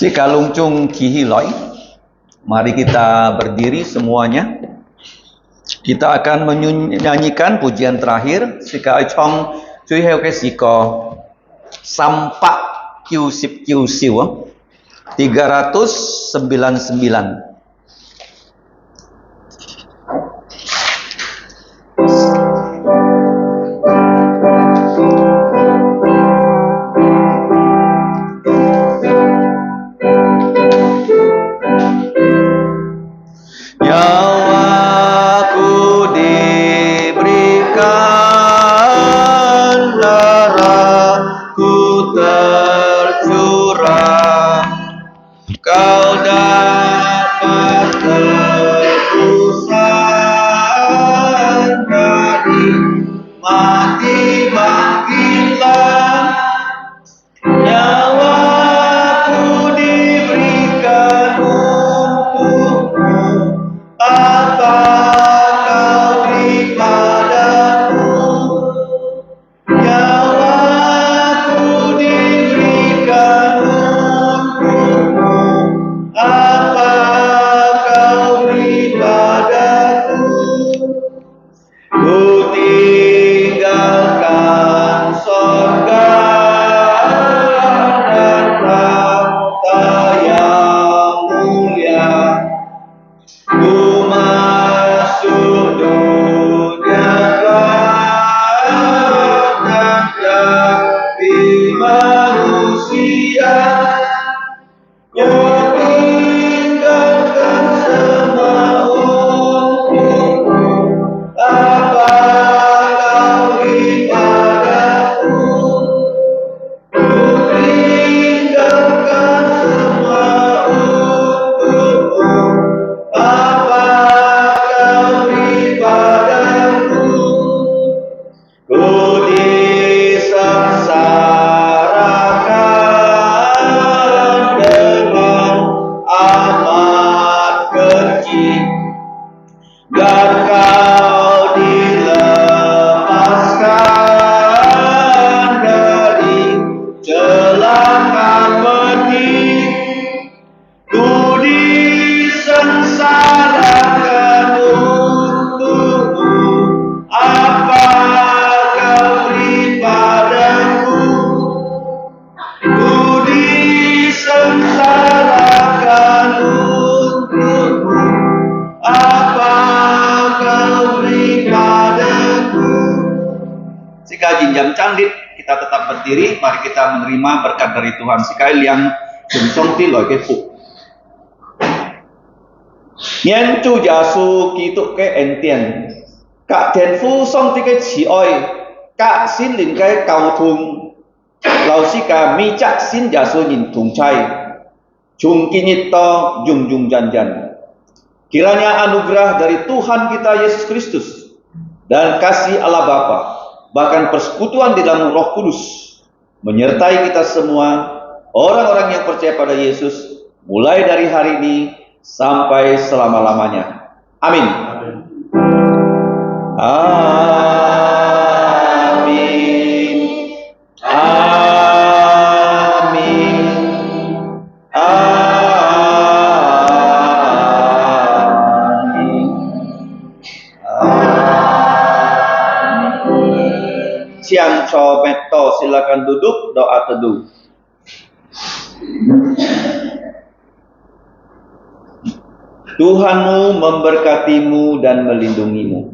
Jika lungcung kihiloi, mari kita berdiri semuanya. Kita akan menyanyikan pujian terakhir. Jika chong cuy heo ke siko sampak kiu sip kiu siu 399. Nyawaku diberikan darah Ku tinggalkan sorga dan tahta yang mulia. Ku masuk dunia gelap dan jadi manusia. Ku tinggalkan semua untukmu. Apa kau beri padaku? Ku tinggalkan semua untukmu. Apa kau beri padaku? Ku disengsarakan dengan amat keji, dan kau dilepaskan dari celaka pedih. Ku disengsarakan untukmu. Apa kau beri padaku? Ku disengsarakan untukmu. Apa kau beri padaku? Sika jinjam candit, kita tetap berdiri. Mari kita menerima berkat dari Tuhan. Sika yang jungsong ti loi ke fu. Nien chu jasu kituk ke entien. Kak thiền phu song ti cái chỉ oi. Kak xin lin cái cầu thùng. Lau sika mi cak sin jasu nhìn thùng chay. Chung kinit to jung jung jan jan. Kiranya anugerah dari Tuhan kita Yesus Kristus dan kasih Allah Bapa, bahkan persekutuan di dalam Roh Kudus menyertai kita semua, orang-orang yang percaya pada Yesus, mulai dari hari ini sampai selama-lamanya. Amin. Amin. Amin. Siang cho meto, silakan duduk, doa teduh. Tuhanmu memberkatimu dan melindungimu.